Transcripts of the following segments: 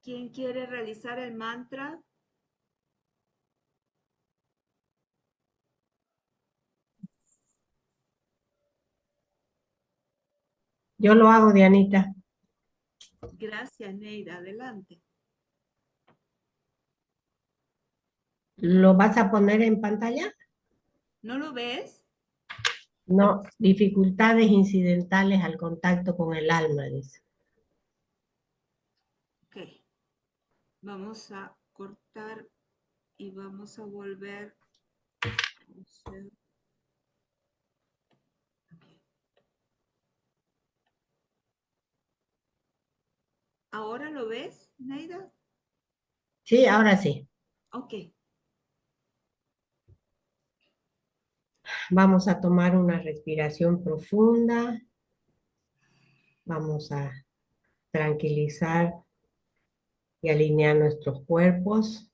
¿Quién quiere realizar el mantra? Yo lo hago, Dianita. Gracias, Neida. Adelante. ¿Lo vas a poner en pantalla? ¿No lo ves? No, dificultades incidentales al contacto con el alma, dice. Ok. Vamos a cortar y vamos a volver. ¿Ahora lo ves, Neida? Sí, ahora sí. Ok. Vamos a tomar una respiración profunda. Vamos a tranquilizar y alinear nuestros cuerpos.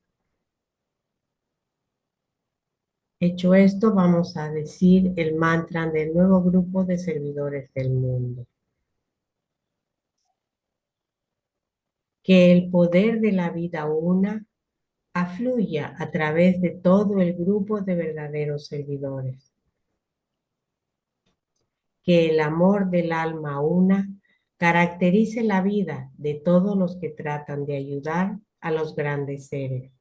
Hecho esto, vamos a decir el mantra del nuevo grupo de servidores del mundo. Que el poder de la vida una afluya a través de todo el grupo de verdaderos servidores. Que el amor del alma una caracterice la vida de todos los que tratan de ayudar a los grandes seres.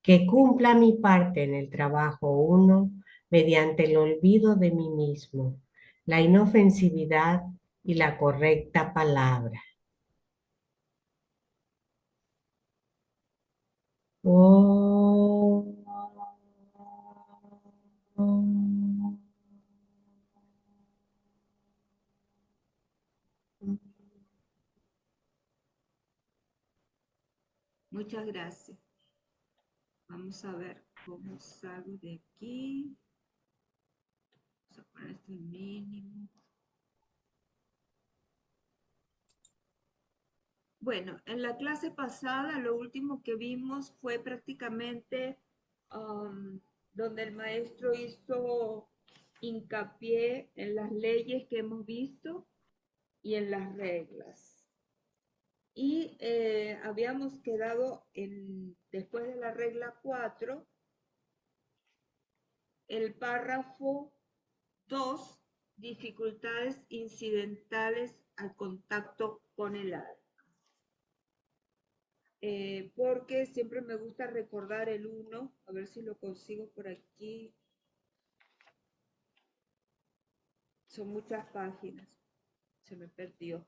Que cumpla mi parte en el trabajo uno mediante el olvido de mí mismo, la inofensividad y la correcta palabra. Oh. Muchas gracias. Vamos a ver cómo salgo de aquí. Vamos a poner este mínimo. Bueno, en la clase pasada lo último que vimos fue prácticamente donde el maestro hizo hincapié en las leyes que hemos visto y en las reglas. Y habíamos quedado después de la regla 4, el párrafo 2, dificultades incidentales al contacto con el alma. Porque siempre me gusta recordar el 1, a ver si lo consigo por aquí. Son muchas páginas, se me perdió.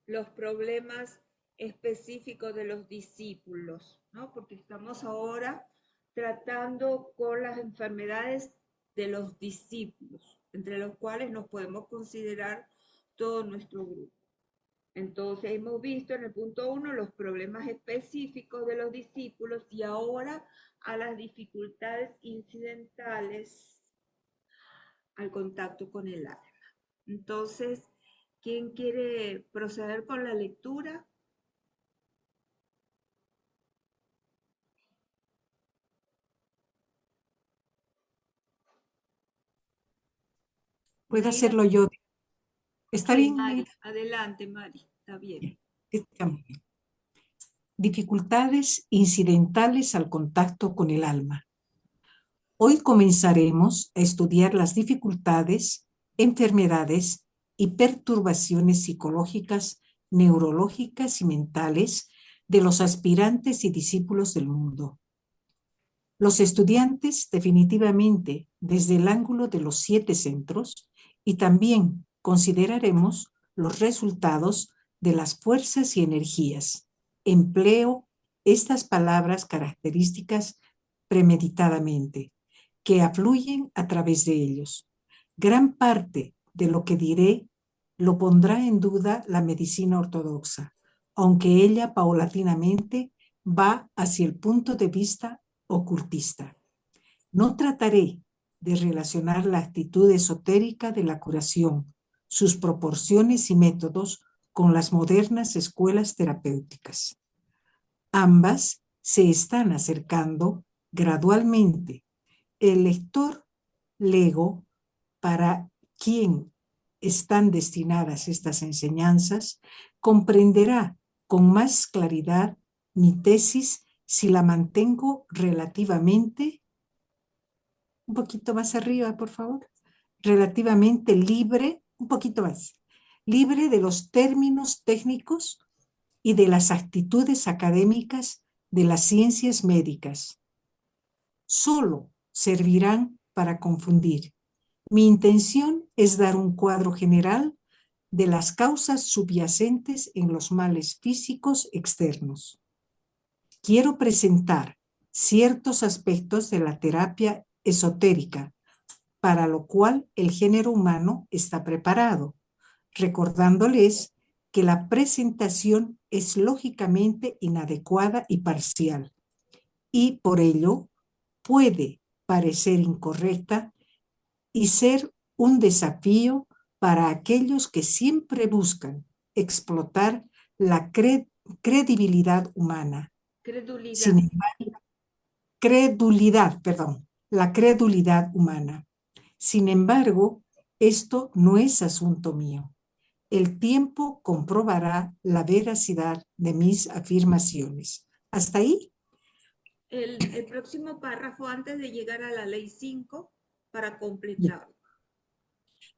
Los problemas específicos de los discípulos, ¿no? Porque estamos ahora tratando con las enfermedades de los discípulos, entre los cuales nos podemos considerar todo nuestro grupo. Entonces hemos visto en el punto 1 los problemas específicos de los discípulos y ahora a las dificultades incidentales al contacto con el alma. Entonces, ¿quién quiere proceder con la lectura? Puedo Neida. hacerlo yo. ¿Está Sí, bien, Mari, Neida? adelante, Mari, está bien. Bien, está muy bien. Dificultades incidentales al contacto con el alma. Hoy comenzaremos a estudiar las dificultades, enfermedades y perturbaciones psicológicas, neurológicas y mentales de los aspirantes y discípulos del mundo. Los estudiantes, definitivamente, desde el ángulo de los 7 centros, y también consideraremos los resultados de las fuerzas y energías. Empleo estas palabras características premeditadamente, que afluyen a través de ellos. Gran parte de lo que diré lo pondrá en duda la medicina ortodoxa, aunque ella paulatinamente va hacia el punto de vista ocultista. No trataré de relacionar la actitud esotérica de la curación, sus proporciones y métodos con las modernas escuelas terapéuticas. Ambas se están acercando gradualmente. El lector lego para quién están destinadas estas enseñanzas, comprenderá con más claridad mi tesis si la mantengo relativamente, un poquito más arriba, por favor, relativamente libre, un poquito más, libre de los términos técnicos y de las actitudes académicas de las ciencias médicas. Solo servirán para confundir. Mi intención es dar un cuadro general de las causas subyacentes en los males físicos externos. Quiero presentar ciertos aspectos de la terapia esotérica, para lo cual el género humano está preparado, recordándoles que la presentación es lógicamente inadecuada y parcial, y por ello puede parecer incorrecta y ser un desafío para aquellos que siempre buscan explotar la credibilidad humana. Sin Credulidad. embargo, la credulidad humana. Sin embargo, esto no es asunto mío. El tiempo comprobará la veracidad de mis afirmaciones. ¿Hasta ahí? El próximo párrafo antes de llegar a la ley 5 para Ya. completar.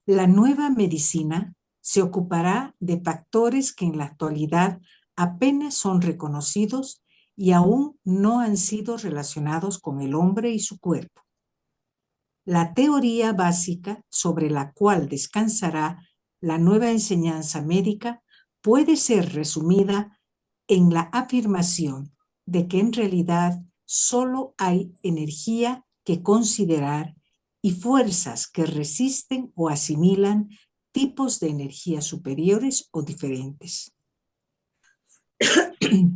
La nueva medicina se ocupará de factores que en la actualidad apenas son reconocidos y aún no han sido relacionados con el hombre y su cuerpo. La teoría básica sobre la cual descansará la nueva enseñanza médica puede ser resumida en la afirmación de que en realidad solo hay energía que considerar y fuerzas que resisten o asimilan tipos de energía superiores o diferentes.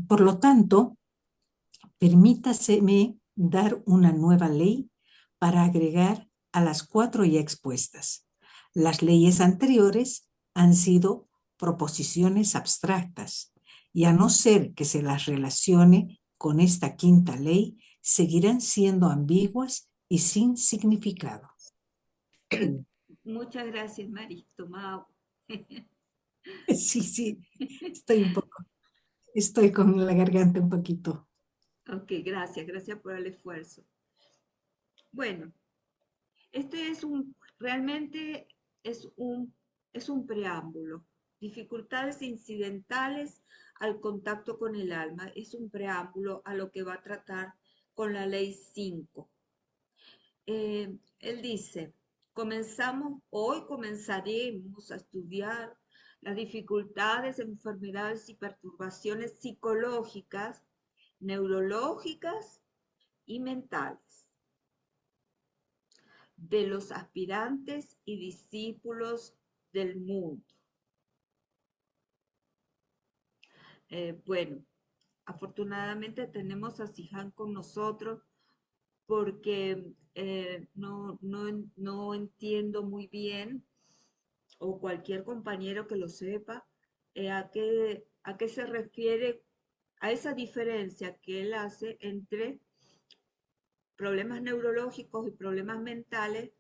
Por lo tanto, permítaseme dar una nueva ley para agregar a las 4 ya expuestas. Las leyes anteriores han sido proposiciones abstractas y a no ser que se las relacione con esta quinta ley, seguirán siendo ambiguas y sin significado. Muchas gracias, Mari. Toma agua. Sí, estoy con la garganta un poquito. Ok, gracias por el esfuerzo. Bueno, este es realmente es un preámbulo. Dificultades incidentales al contacto con el alma. Es un preámbulo a lo que va a tratar con la ley 5. Él dice, hoy comenzaremos a estudiar las dificultades, enfermedades y perturbaciones psicológicas, neurológicas y mentales de los aspirantes y discípulos del mundo. Bueno, afortunadamente tenemos a Sihan con nosotros porque no entiendo muy bien, o cualquier compañero que lo sepa, a qué se refiere a esa diferencia que él hace entre problemas neurológicos y problemas mentales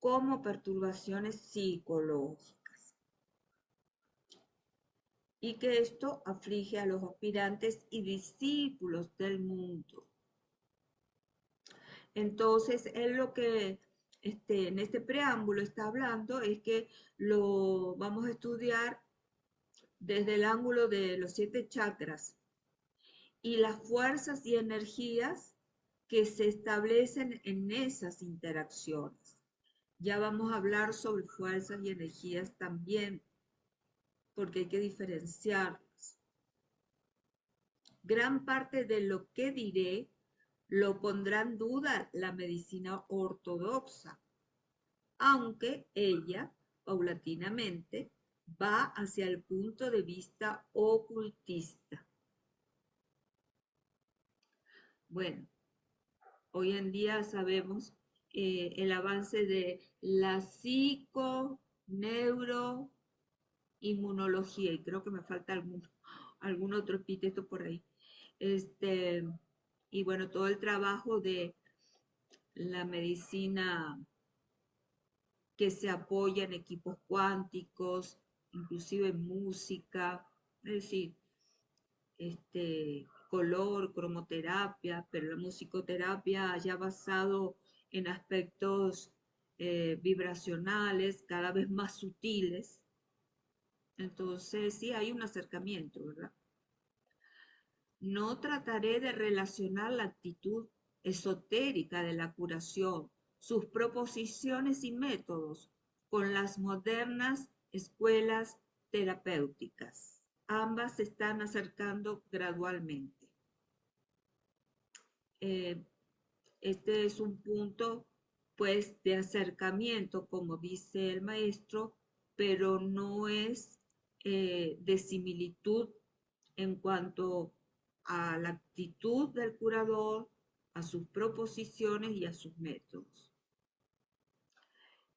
como perturbaciones psicológicas. Y que esto aflige a los aspirantes y discípulos del mundo. Entonces, él lo que en este preámbulo está hablando es que lo vamos a estudiar desde el ángulo de los 7 chakras y las fuerzas y energías que se establecen en esas interacciones. Ya vamos a hablar sobre fuerzas y energías también, porque hay que diferenciarlas. Gran parte de lo que diré lo pondrá en duda la medicina ortodoxa, aunque ella, paulatinamente, va hacia el punto de vista ocultista. Bueno, hoy en día sabemos el avance de la psico-neuro-inmunología, y creo que me falta algún otro epíteto por ahí. Y bueno, todo el trabajo de la medicina que se apoya en equipos cuánticos, inclusive en música, es decir, color, cromoterapia, pero la musicoterapia ya basado en aspectos vibracionales, cada vez más sutiles. Entonces, sí hay un acercamiento, ¿verdad? No trataré de relacionar la actitud esotérica de la curación, sus proposiciones y métodos, con las modernas escuelas terapéuticas. Ambas se están acercando gradualmente. Este es un punto, pues, de acercamiento, como dice el maestro, pero no es de similitud en cuanto a la actitud del curador, a sus proposiciones y a sus métodos.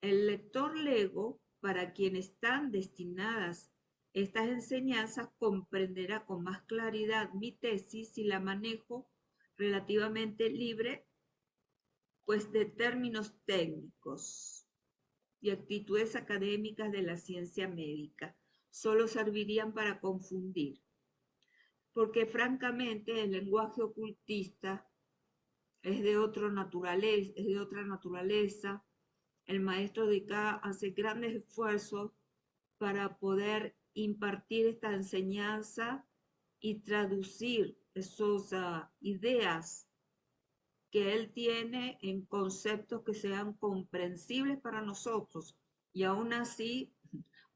El lector lego, para quien están destinadas estas enseñanzas, comprenderá con más claridad mi tesis si la manejo relativamente libre, pues, de términos técnicos y actitudes académicas de la ciencia médica. Solo servirían para confundir, porque francamente el lenguaje ocultista es de otra naturaleza. El maestro de acá hace grandes esfuerzos para poder impartir esta enseñanza y traducir esas ideas que él tiene en conceptos que sean comprensibles para nosotros, y aún así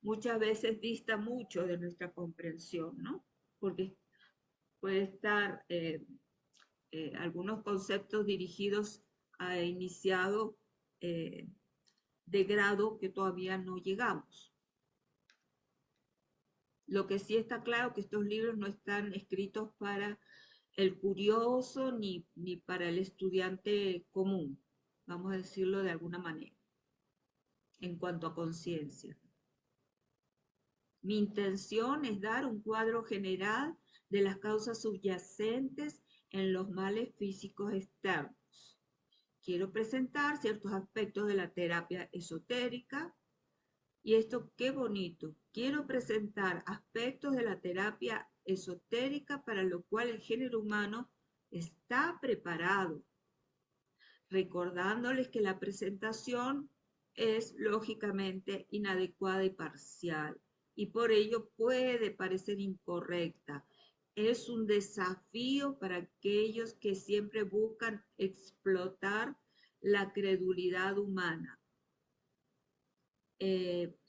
muchas veces dista mucho de nuestra comprensión, ¿no? Porque puede estar algunos conceptos dirigidos a iniciado de grado que todavía no llegamos. Lo que sí está claro que estos libros no están escritos para el curioso ni para el estudiante común, vamos a decirlo de alguna manera, en cuanto a conciencia. Mi intención es dar un cuadro general de las causas subyacentes en los males físicos externos. Quiero presentar ciertos aspectos de la terapia esotérica. Y esto, qué bonito. Quiero presentar aspectos de la terapia esotérica para lo cual el género humano está preparado, recordándoles que la presentación es lógicamente inadecuada y parcial, y por ello puede parecer incorrecta. Es un desafío para aquellos que siempre buscan explotar la credulidad humana.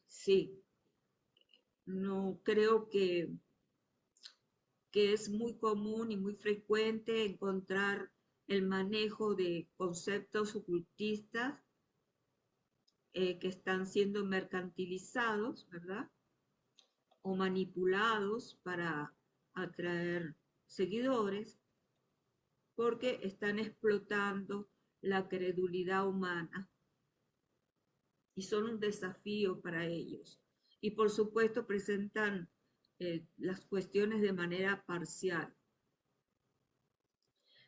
Sí, no creo que es muy común y muy frecuente encontrar el manejo de conceptos ocultistas que están siendo mercantilizados, ¿verdad? O manipulados para atraer seguidores, porque están explotando la credulidad humana y son un desafío para ellos. Y por supuesto presentan las cuestiones de manera parcial.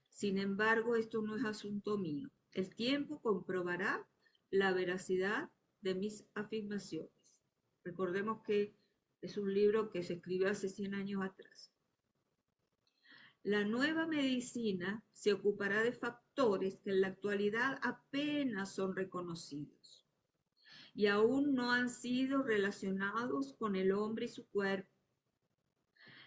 Sin embargo, esto no es asunto mío. El tiempo comprobará la veracidad de mis afirmaciones. Recordemos que es un libro que se escribió hace 100 años atrás. La nueva medicina se ocupará de factores que en la actualidad apenas son reconocidos y aún no han sido relacionados con el hombre y su cuerpo.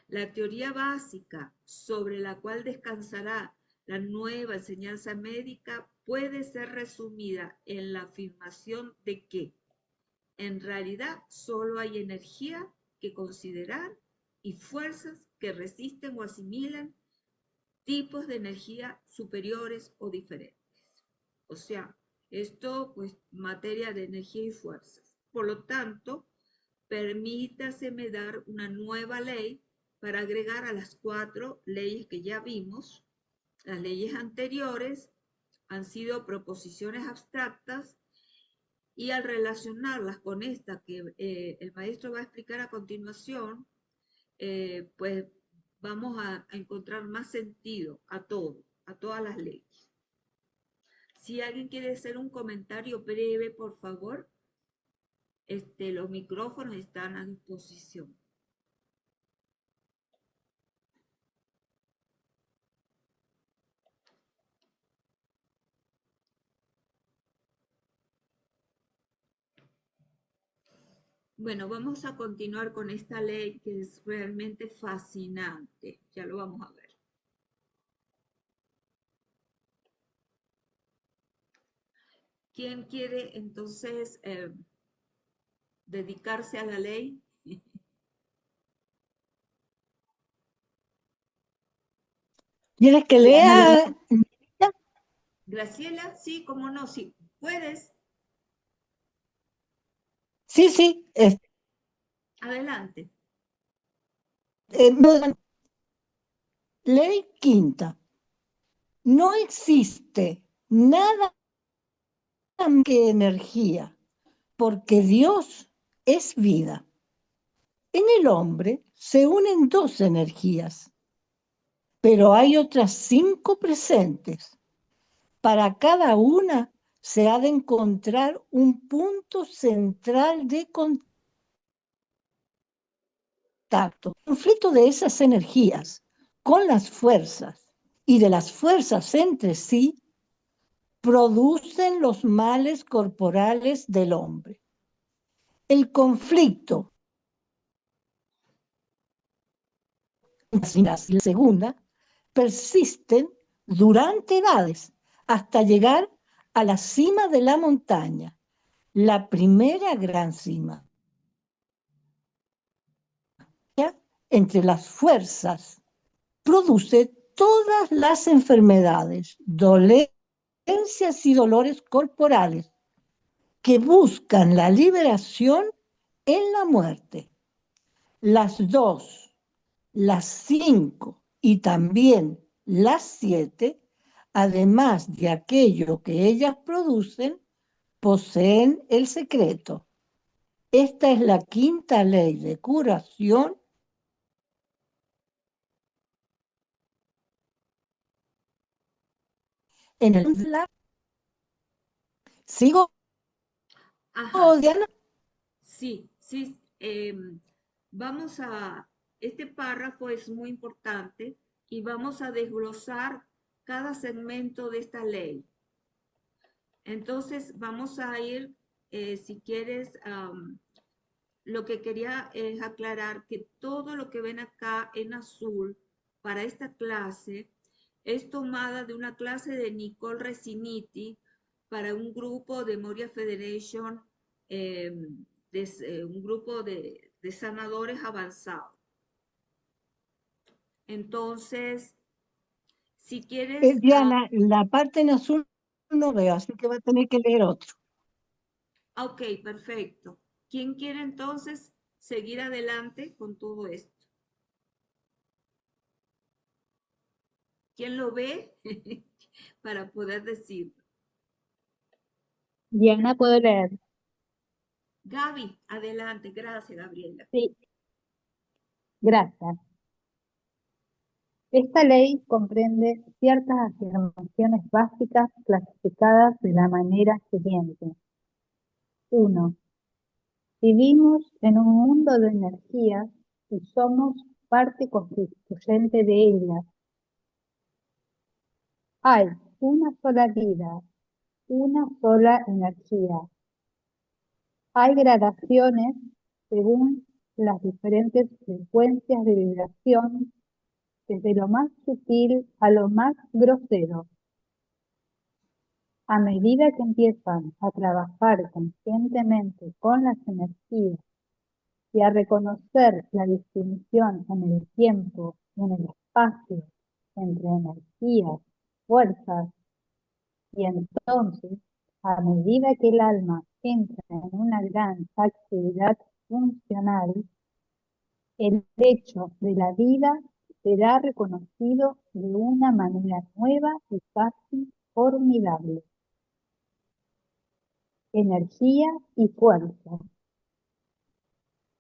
La teoría básica sobre la cual descansará la nueva enseñanza médica puede ser resumida en la afirmación de que en realidad solo hay energía que considerar y fuerzas que resisten o asimilan tipos de energía superiores o diferentes. O sea, esto, pues, materia de energía y fuerzas. Por lo tanto, permítaseme dar una nueva ley para agregar a las 4 leyes que ya vimos. Las leyes anteriores han sido proposiciones abstractas y al relacionarlas con esta que el maestro va a explicar a continuación, pues vamos a encontrar más sentido a todo, a todas las leyes. Si alguien quiere hacer un comentario breve, por favor, Los micrófonos están a disposición. Bueno, vamos a continuar con esta ley que es realmente fascinante. Ya lo vamos a ver. ¿Quién quiere entonces dedicarse a la ley? ¿Quieres que lea? Graciela, sí, cómo no, sí, puedes, Sí, sí. adelante. Ley quinta. No existe nada más que energía, porque Dios es vida. En el hombre se unen dos energías, pero hay otras 5 presentes. Para cada una se ha de encontrar un punto central de contacto. El conflicto de esas energías con las fuerzas y de las fuerzas entre sí producen los males corporales del hombre. El conflicto, y la segunda, persisten durante edades hasta llegar a la cima de la montaña, la primera gran cima. Entre las fuerzas produce todas las enfermedades, dolencias y dolores corporales que buscan la liberación en la muerte. Las 2, las 5 y también las 7, además de aquello que ellas producen, poseen el secreto. Esta es la quinta ley de curación. En el ¿Sigo, Ajá, Diana? sí, sí. Vamos a, este párrafo es muy importante y vamos a desglosar cada segmento de esta ley. Entonces, vamos a ir, si quieres, lo que quería es aclarar que todo lo que ven acá en azul para esta clase es tomada de una clase de Nicole Resiniti para un grupo de Moria Federation, un grupo de sanadores avanzados. Entonces, si quieres, Diana, la parte en azul no veo, así que va a tener que leer otro. ok, perfecto. ¿Quién quiere entonces seguir adelante con todo esto? ¿Quién lo ve para poder decirlo? Diana, ¿puedo leer? Gaby, adelante. Gracias, Gabriela. Sí, gracias. Esta ley comprende ciertas afirmaciones básicas clasificadas de la manera siguiente. 1. Vivimos en un mundo de energías y somos parte constituyente de ellas. Hay una sola vida, una sola energía. Hay gradaciones según las diferentes frecuencias de vibración, desde lo más sutil a lo más grosero. A medida que empiezan a trabajar conscientemente con las energías y a reconocer la distinción en el tiempo y en el espacio entre energías, fuerzas, y entonces, a medida que el alma entra en una gran actividad funcional, el hecho de la vida será reconocido de una manera nueva y casi formidable. Energía y fuerza.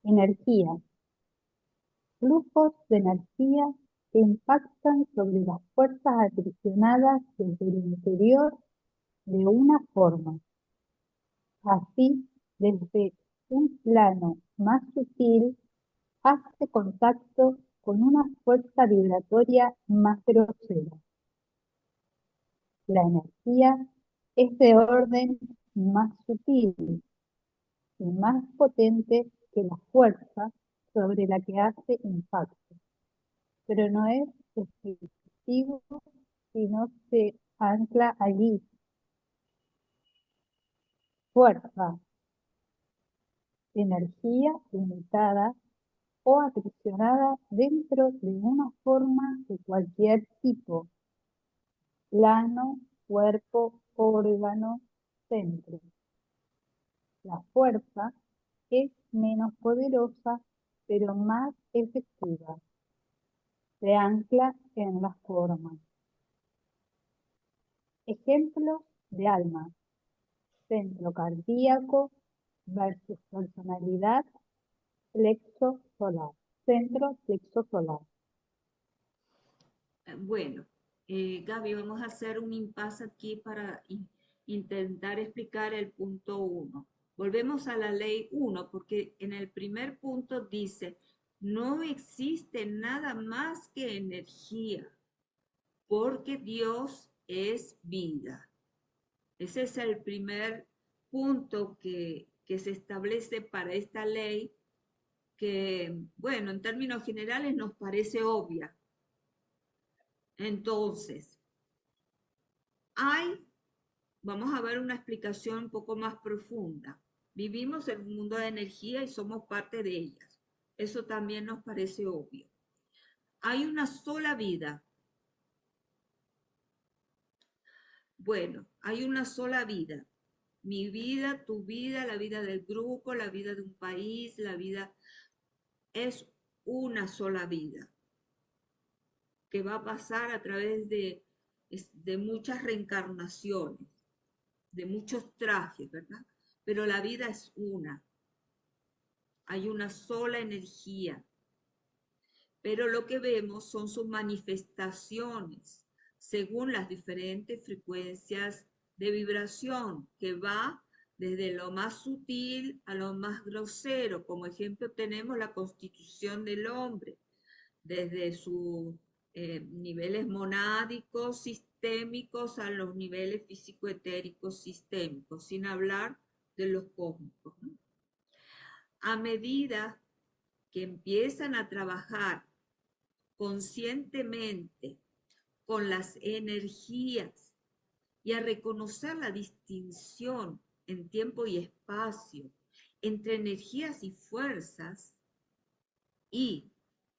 Energía. Flujos de energía que impactan sobre las fuerzas aprisionadas desde el interior de una forma. Así, desde un plano más sutil hace contacto con una fuerza vibratoria más grosera. La energía es de orden más sutil y más potente que la fuerza sobre la que hace impacto, pero no es efectivo si no se ancla allí. Fuerza, energía limitada o aprisionada dentro de una forma de cualquier tipo, plano, cuerpo, órgano, centro. La fuerza es menos poderosa, pero más efectiva. Se ancla en las formas. Ejemplos de alma: centro cardíaco versus personalidad, plexo solar. Centro, plexo solar. Bueno, Gaby, vamos a hacer un impasse aquí para intentar explicar el punto 1. Volvemos a la ley 1, porque en el primer punto dice, no existe nada más que energía, porque Dios es vida. Ese es el primer punto que se establece para esta ley, que, bueno, en términos generales nos parece obvia. Entonces, vamos a ver una explicación un poco más profunda. Vivimos en un mundo de energía y somos parte de ellas. Eso también nos parece obvio. Hay una sola vida. Bueno, hay una sola vida. Mi vida, tu vida, la vida del grupo, la vida de un país, la vida es una sola vida que va a pasar a través de muchas reencarnaciones, de muchos trajes, ¿verdad? Pero la vida es una. Hay una sola energía. Pero lo que vemos son sus manifestaciones según las diferentes frecuencias de vibración que va desde lo más sutil a lo más grosero. Como ejemplo tenemos la constitución del hombre, desde sus niveles monádicos, sistémicos, a los niveles físico-etéricos sistémicos, sin hablar de los cósmicos, ¿no? A medida que empiezan a trabajar conscientemente con las energías y a reconocer la distinción en tiempo y espacio entre energías y fuerzas, y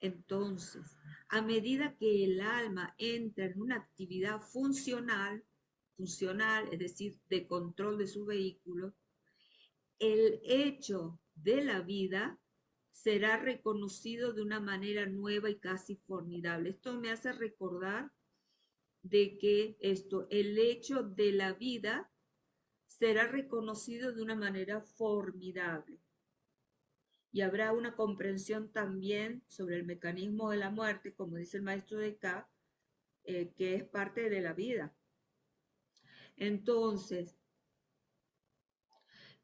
entonces, a medida que el alma entra en una actividad funcional, es decir, de control de su vehículo, el hecho de la vida será reconocido de una manera nueva y casi formidable. Esto me hace recordar de que el hecho de la vida será reconocido de una manera formidable. Y habrá una comprensión también sobre el mecanismo de la muerte, como dice el maestro de K, que es parte de la vida. Entonces,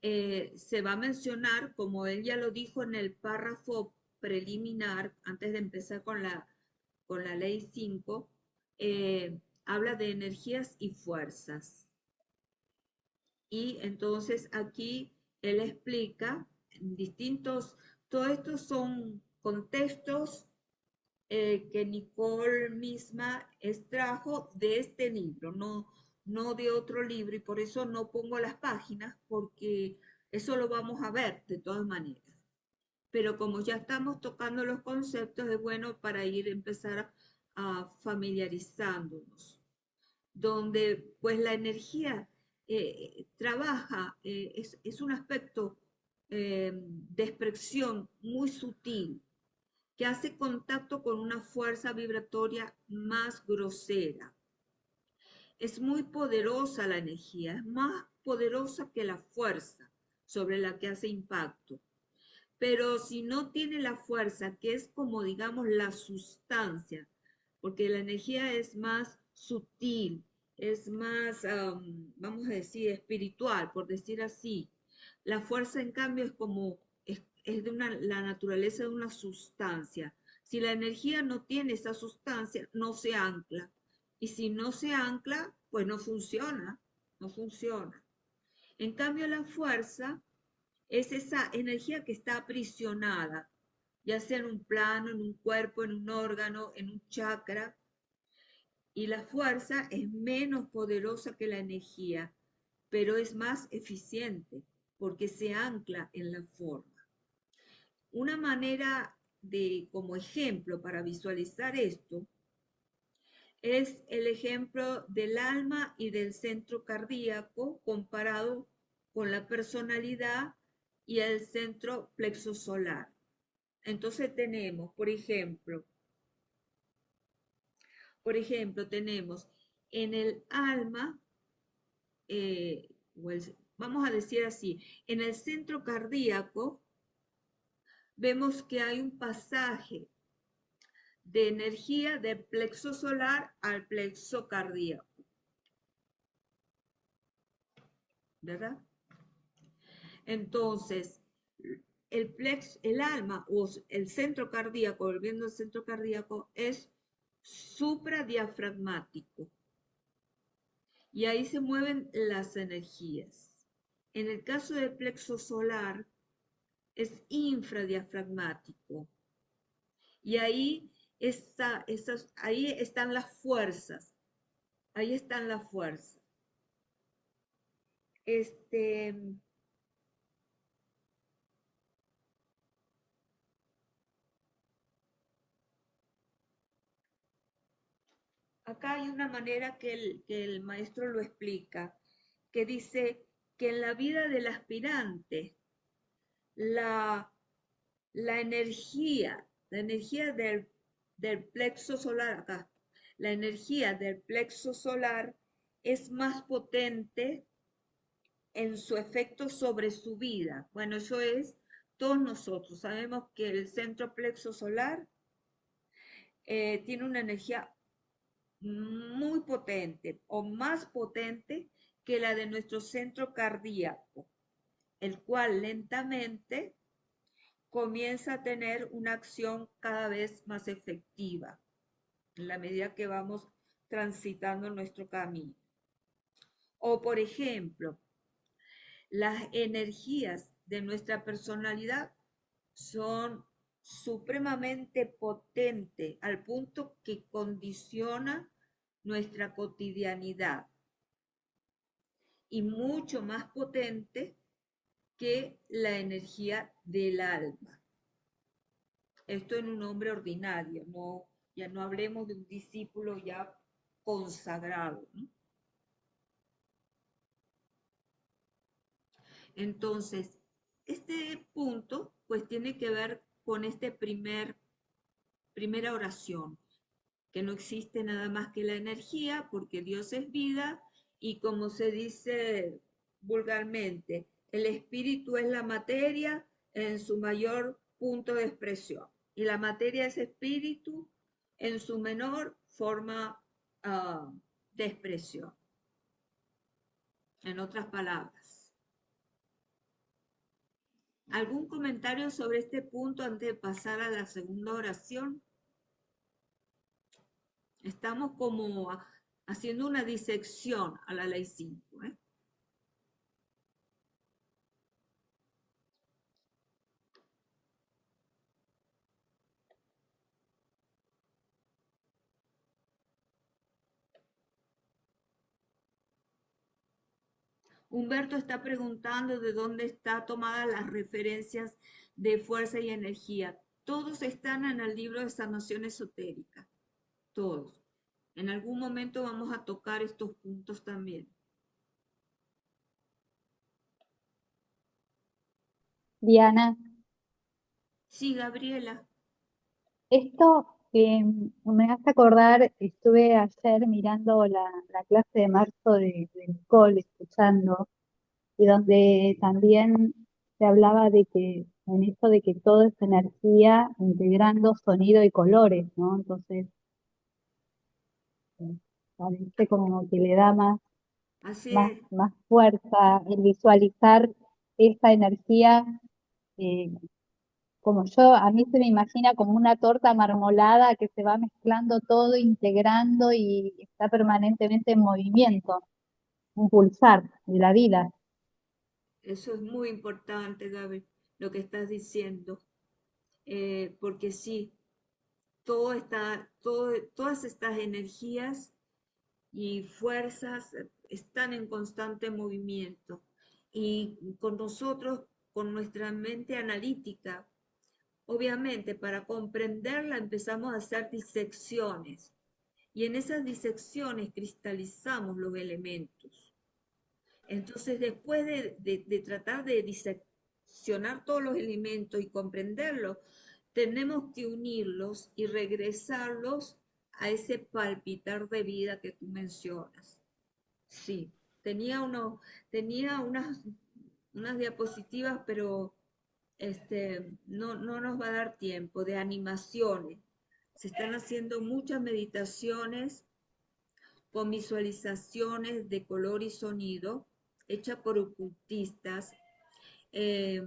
se va a mencionar, como él ya lo dijo en el párrafo preliminar, antes de empezar con la ley 5, habla de energías y fuerzas. Y entonces aquí él explica distintos, todos estos son contextos que Nicole misma extrajo de este libro, no de otro libro, y por eso no pongo las páginas, porque eso lo vamos a ver de todas maneras. Pero como ya estamos tocando los conceptos, es bueno para empezar a familiarizándonos, donde pues la energía trabaja, es un aspecto de expresión muy sutil, que hace contacto con una fuerza vibratoria más grosera. Es muy poderosa la energía, es más poderosa que la fuerza sobre la que hace impacto. Pero si no tiene la fuerza, que es como digamos la sustancia, porque la energía es más sutil, es más, vamos a decir, espiritual, por decir así. La fuerza, en cambio, es de la naturaleza de una sustancia. Si la energía no tiene esa sustancia, no se ancla. Y si no se ancla, pues no funciona, no funciona. En cambio, la fuerza es esa energía que está aprisionada, ya sea en un plano, en un cuerpo, en un órgano, en un chakra. Y la fuerza es menos poderosa que la energía, pero es más eficiente porque se ancla en la forma. Una manera como ejemplo para visualizar esto, es el ejemplo del alma y del centro cardíaco comparado con la personalidad y el centro plexo solar. Entonces tenemos, tenemos en el alma, vamos a decir así, en el centro cardíaco vemos que hay un pasaje de energía del plexo solar al plexo cardíaco, ¿verdad? Entonces, el alma o el centro cardíaco, volviendo al centro cardíaco, es supradiafragmático. Y ahí se mueven las energías. En el caso del plexo solar, es infradiafragmático. Y ahí están las fuerzas. Ahí están las fuerzas. Acá hay una manera que el maestro lo explica, que dice que en la vida del aspirante, la, la energía del plexo solar, acá, la energía del plexo solar es más potente en su efecto sobre su vida. Bueno, eso es todos nosotros. Sabemos que el centro plexo solar tiene una energía muy potente o más potente que la de nuestro centro cardíaco, el cual lentamente comienza a tener una acción cada vez más efectiva en la medida que vamos transitando nuestro camino. O, por ejemplo, las energías de nuestra personalidad son supremamente potentes al punto que condiciona nuestra cotidianidad y mucho más potente que la energía del alma. Esto en un hombre ordinario, ya no hablemos de un discípulo ya consagrado, ¿no? Entonces, este punto pues tiene que ver con primera oración, que no existe nada más que la energía porque Dios es vida y como se dice vulgarmente, el espíritu es la materia en su mayor punto de expresión y la materia es espíritu en su menor forma de expresión. En otras palabras. ¿Algún comentario sobre este punto antes de pasar a la segunda oración? Estamos como haciendo una disección a la ley 5, ¿eh? Humberto está preguntando de dónde están tomadas las referencias de fuerza y energía. Todos están en el libro de sanación esotérica. Todos. En algún momento vamos a tocar estos puntos también. Diana, Sí, Gabriela. esto me hace acordar, estuve ayer mirando la clase de marzo de Nicole, escuchando, y donde también se hablaba de que, en esto de que todo es energía, integrando sonido y colores, ¿no? Entonces, parece como que le da Así es. más fuerza el visualizar esa energía, eh, a mí se me imagina como una torta marmolada que se va mezclando todo, integrando y está permanentemente en movimiento, un pulsar de la vida. Eso es muy importante, Gaby, lo que estás diciendo, porque sí, todas estas energías y fuerzas están en constante movimiento. Y con nosotros, con nuestra mente analítica, obviamente para comprenderla empezamos a hacer disecciones. Y en esas disecciones cristalizamos los elementos. Entonces, después de tratar de diseccionar todos los elementos y comprenderlos, tenemos que unirlos y regresarlos a ese palpitar de vida que tú mencionas. Sí, tenía unas diapositivas, pero no nos va a dar tiempo, de animaciones. Se están haciendo muchas meditaciones con visualizaciones de color y sonido, hechas por ocultistas, eh,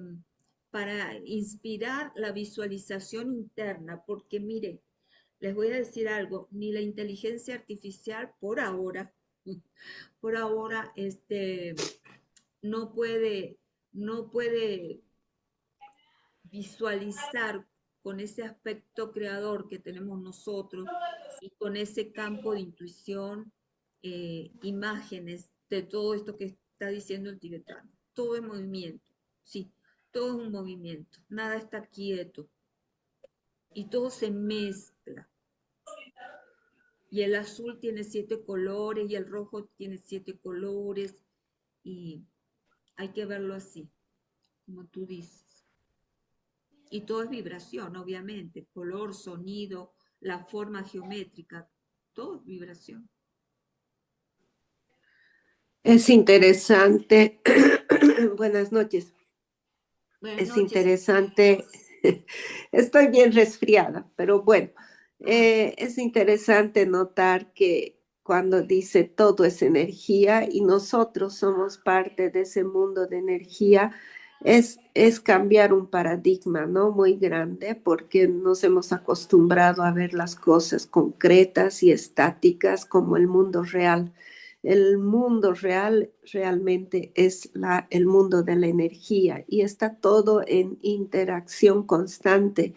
para inspirar la visualización interna, porque miren, les voy a decir algo, ni la inteligencia artificial por ahora, no puede visualizar con ese aspecto creador que tenemos nosotros y con ese campo de intuición, imágenes de todo esto que está diciendo el tibetano. Todo es movimiento, sí, todo es un movimiento, nada está quieto y todo se mezcla. Y el azul tiene 7 colores y el rojo tiene 7 colores y hay que verlo así, como tú dices. Y todo es vibración, obviamente, color, sonido, la forma geométrica, todo es vibración. Es interesante. Buenas noches. Buenas Es noches. interesante. Estoy bien resfriada, pero bueno, es interesante notar que cuando dice todo es energía y nosotros somos parte de ese mundo de energía, es cambiar un paradigma, ¿no? Muy grande, porque nos hemos acostumbrado a ver las cosas concretas y estáticas como el mundo real. El mundo real realmente es el mundo de la energía y está todo en interacción constante.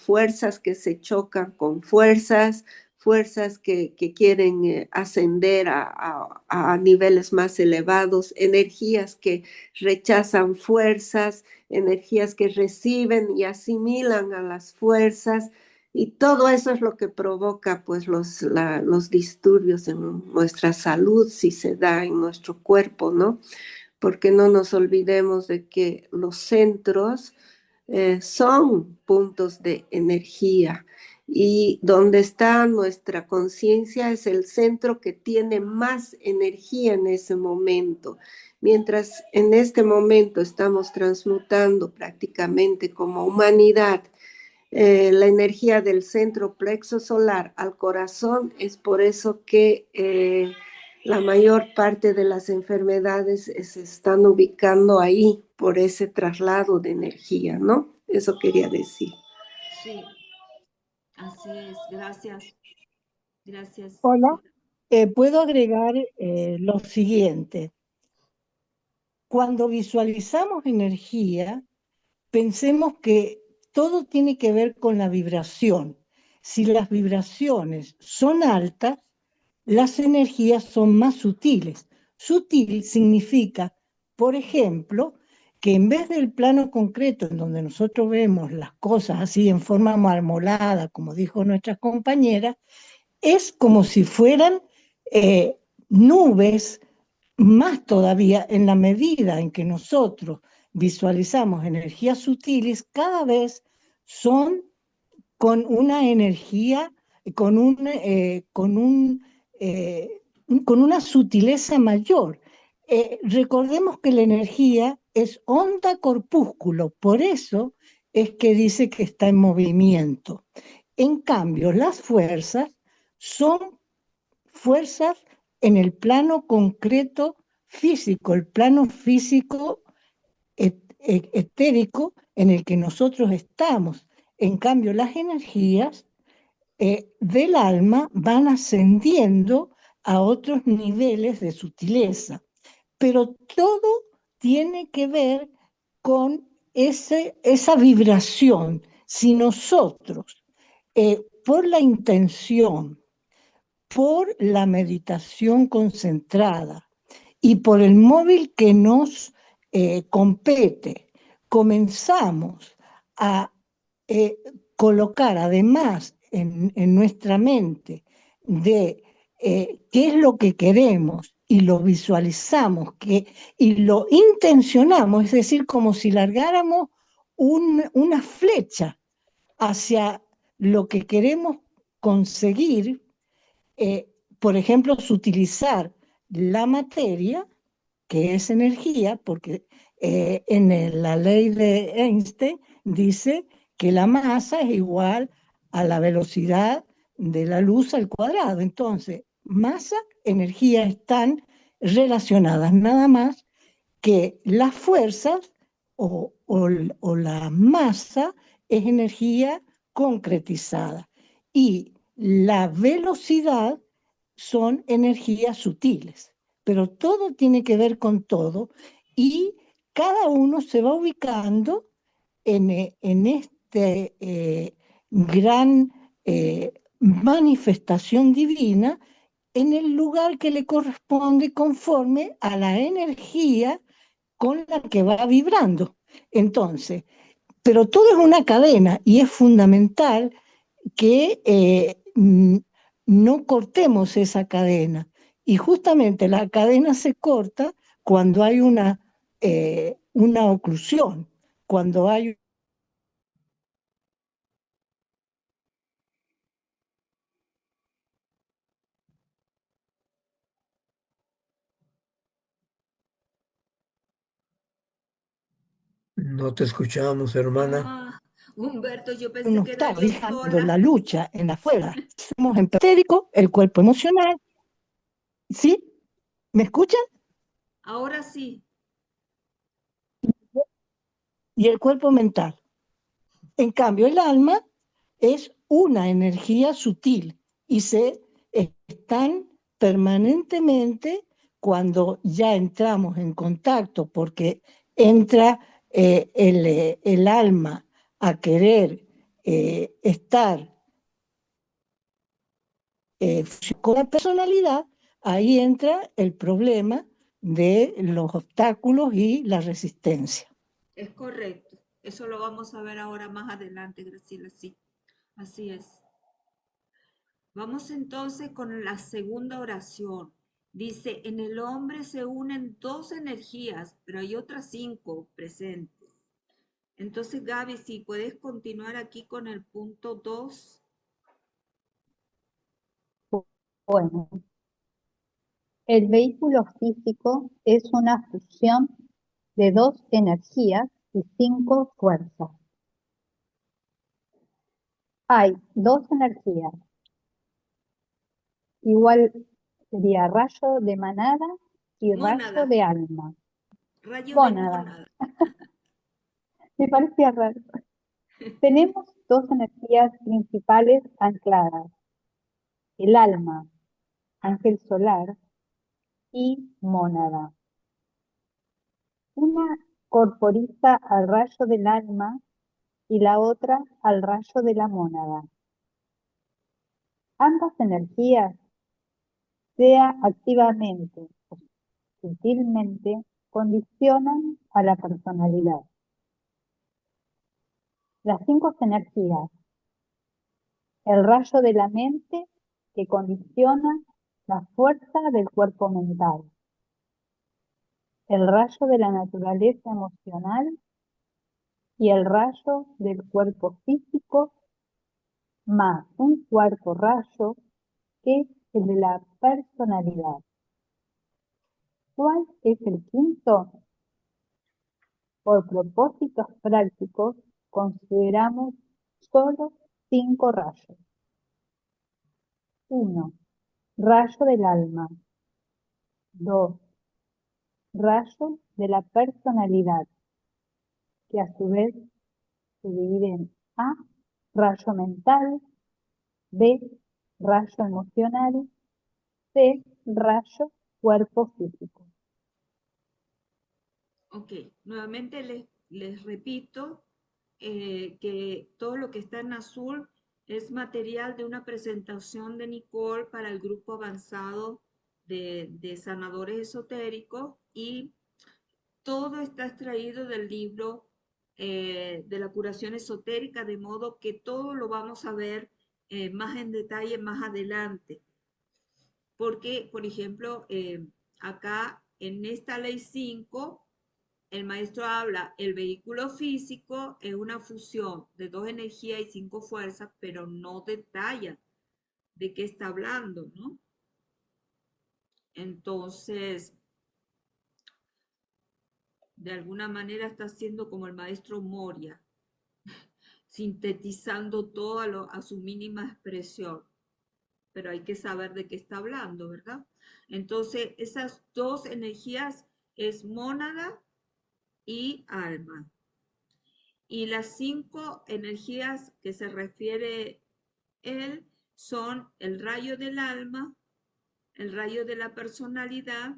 Fuerzas que se chocan con fuerzas, fuerzas que quieren ascender a niveles más elevados, energías que rechazan fuerzas, energías que reciben y asimilan a las fuerzas. Y todo eso es lo que provoca pues los disturbios en nuestra salud, si se da en nuestro cuerpo, ¿no? Porque no nos olvidemos de que los centros son puntos de energía y donde está nuestra conciencia es el centro que tiene más energía en ese momento. Mientras en este momento estamos transmutando prácticamente como humanidad la energía del centro plexo solar al corazón, es por eso que la mayor parte de las enfermedades se están ubicando ahí por ese traslado de energía, ¿no? Eso quería decir. Sí, así es. Gracias. Gracias. Hola, puedo agregar lo siguiente. Cuando visualizamos energía, pensemos que todo tiene que ver con la vibración. Si las vibraciones son altas, las energías son más sutiles. Sutil significa, por ejemplo, que en vez del plano concreto en donde nosotros vemos las cosas así en forma marmolada, como dijo nuestra compañera, es como si fueran nubes, más todavía en la medida en que nosotros visualizamos energías sutiles, cada vez son con una energía, con, un, con una sutileza mayor. Recordemos que la energía es onda corpúsculo, por eso es que dice que está en movimiento. En cambio, las fuerzas son fuerzas en el plano concreto físico. El plano físico etérico en el que nosotros estamos. En cambio, las energías del alma van ascendiendo a otros niveles de sutileza, pero todo tiene que ver con esa vibración. Si nosotros, por la intención, por la meditación concentrada y por el móvil que nos compete, comenzamos a eh, colocar además en nuestra mente de qué es lo que queremos y lo visualizamos y lo intencionamos, es decir, como si largáramos una flecha hacia lo que queremos conseguir, por ejemplo, utilizar la materia, que es energía, porque la ley de Einstein dice que la masa es igual a la velocidad de la luz al cuadrado. Entonces, masa, energía están relacionadas, nada más que las fuerzas o la masa es energía concretizada y la velocidad son energías sutiles, pero todo tiene que ver con todo y cada uno se va ubicando en este gran manifestación divina en el lugar que le corresponde conforme a la energía con la que va vibrando. Entonces, pero todo es una cadena y es fundamental que no cortemos esa cadena. Y justamente la cadena se corta cuando hay una oclusión, cuando hay... No te escuchamos, hermana. Ah, Humberto, yo pensé uno que era está yo dejando sola. la lucha en afuera. Somos empatéricos, el cuerpo emocional, ¿sí? ¿Me escuchan? Ahora sí. Y el cuerpo mental. En cambio, el alma es una energía sutil y se están permanentemente cuando ya entramos en contacto, porque entra el alma a querer estar con la personalidad, ahí entra el problema de los obstáculos y la resistencia. Es correcto. Eso lo vamos a ver ahora más adelante, Graciela. Sí, así es. Vamos entonces con la segunda oración. Dice, en el hombre se unen dos energías, pero hay otras cinco presentes. Entonces, Gaby, si puedes continuar aquí con el punto 2. Bueno, el vehículo físico es una fusión de dos energías y cinco fuerzas. Hay dos energías, igual sería rayo de manada y rayo Mónada, de alma. rayo de Mónada, mónada. me parecía raro. Tenemos dos energías principales ancladas, el alma, ángel solar, y mónada. Una corporiza al rayo del alma y la otra al rayo de la mónada. Ambas energías, sea activamente o sutilmente, condicionan a la personalidad. Las cinco energías: el rayo de la mente que condiciona la fuerza del cuerpo mental, el rayo de la naturaleza emocional y el rayo del cuerpo físico, más un cuarto rayo que es el de la personalidad. ¿Cuál es el quinto? Por propósitos prácticos, consideramos solo 5 rayos. 1. Rayo del alma. 2. Rayo de la personalidad. que a su vez se divide en A, rayo mental, B, rayo emocional, C, rayo cuerpo físico. Ok, nuevamente les repito que todo lo que está en azul es material de una presentación de Nicole para el grupo avanzado de sanadores esotéricos, y todo está extraído del libro de la curación esotérica, de modo que todo lo vamos a ver más en detalle más adelante. Porque, por ejemplo, acá en esta ley 5, el maestro habla, el vehículo físico es una fusión de 2 energías y 5 fuerzas, pero no detalla de qué está hablando, ¿no? Entonces, de alguna manera está siendo como el maestro Moria, sintetizando todo a su mínima expresión, pero hay que saber de qué está hablando, ¿verdad? Entonces, esas 2 energías es mónada y alma. Y las 5 energías que se refiere él son el rayo del alma, el rayo de la personalidad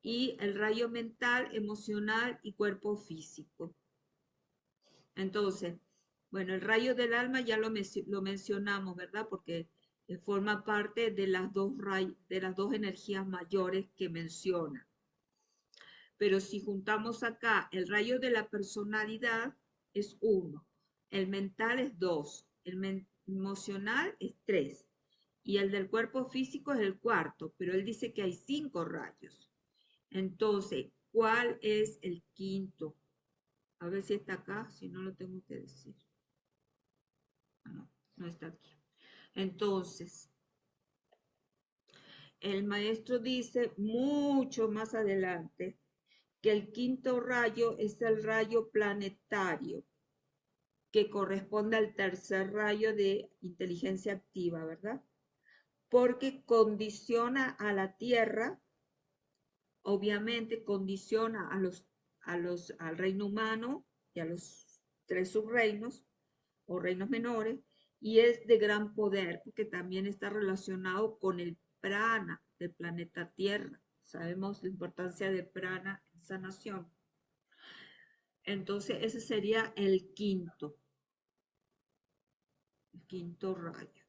y el rayo mental, emocional y cuerpo físico. Entonces, bueno, el rayo del alma ya lo mencionamos, ¿verdad? Porque forma parte de las dos energías mayores que menciona. Pero si juntamos acá, el rayo de la personalidad es 1, el mental es 2, el emocional es 3 y el del cuerpo físico es el 4, pero él dice que hay 5 rayos. Entonces, ¿cuál es el 5.? A ver si está acá, si no lo tengo que decir. No, no está aquí. Entonces, el maestro dice mucho más adelante que el 5.º rayo es el rayo planetario, que corresponde al 3.er rayo de inteligencia activa, ¿verdad? Porque condiciona a la Tierra, obviamente condiciona al reino humano y a los 3 subreinos o reinos menores, y es de gran poder porque también está relacionado con el prana del planeta Tierra. Sabemos la importancia de prana en sanación. Entonces, ese sería el 5.º rayo.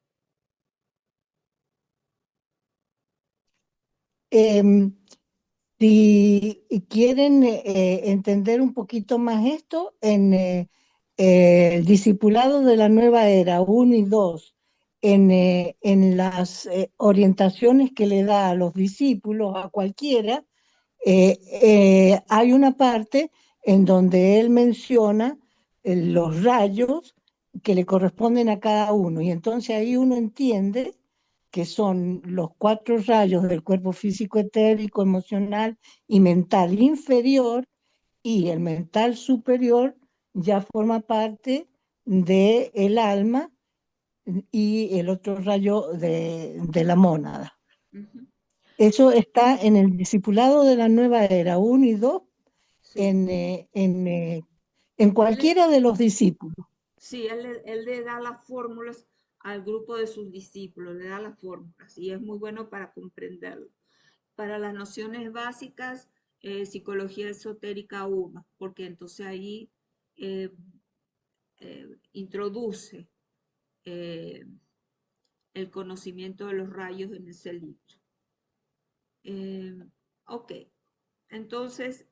Si quieren entender un poquito más esto, en el discipulado de la nueva era 1 y 2, en las orientaciones que le da a los discípulos, a cualquiera, hay una parte en donde él menciona los rayos que le corresponden a cada uno, y entonces ahí uno entiende que son los 4 rayos del cuerpo físico, etérico, emocional y mental inferior, y el mental superior ya forma parte del alma y el otro rayo de la mónada. Uh-huh. Eso está en el discipulado de la nueva era 1 y 2, Sí. en cualquiera de los discípulos. Sí, él le da las fórmulas al grupo de sus discípulos, le da las fórmulas y es muy bueno para comprenderlo. Para las nociones básicas, psicología esotérica 1, porque entonces ahí introduce el conocimiento de los rayos en ese libro. Ok, entonces,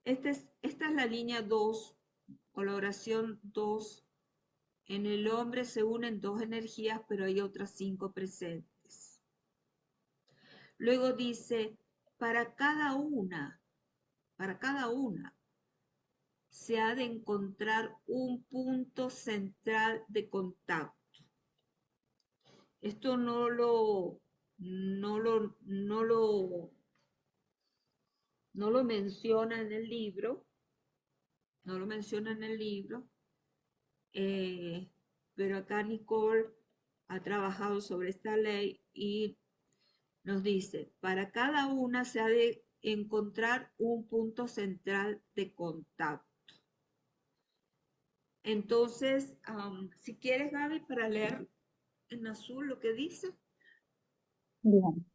esta es la línea 2 o la oración 2. En el hombre se unen 2 energías, pero hay otras 5 presentes. Luego dice, para cada una, se ha de encontrar un punto central de contacto. Esto no lo menciona en el libro, pero acá Nicole ha trabajado sobre esta ley y nos dice, para cada una se ha de encontrar un punto central de contacto. Entonces, si quieres, Gaby, para leer en azul lo que dice. Bien.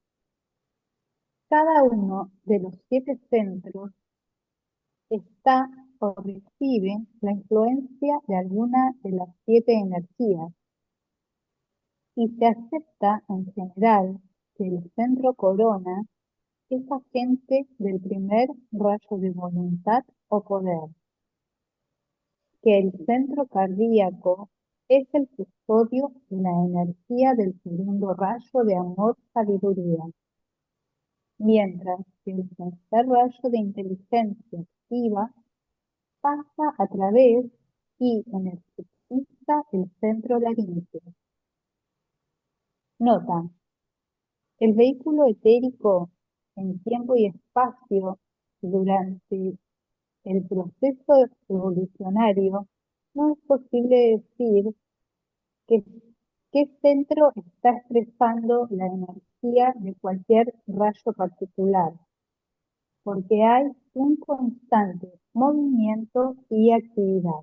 Cada uno de los 7 centros está o recibe la influencia de alguna de las 7 energías y se acepta en general que el centro corona es agente del primer rayo de voluntad o poder, que el centro cardíaco es el custodio de la energía del segundo rayo de amor-sabiduría, mientras que el tercer rayo de inteligencia activa pasa a través y energiza el centro laríngeo. Nota: el vehículo etérico en tiempo y espacio durante el proceso evolucionario, no es posible decir que qué centro está expresando la energía de cualquier rayo particular, porque hay un constante movimiento y actividad.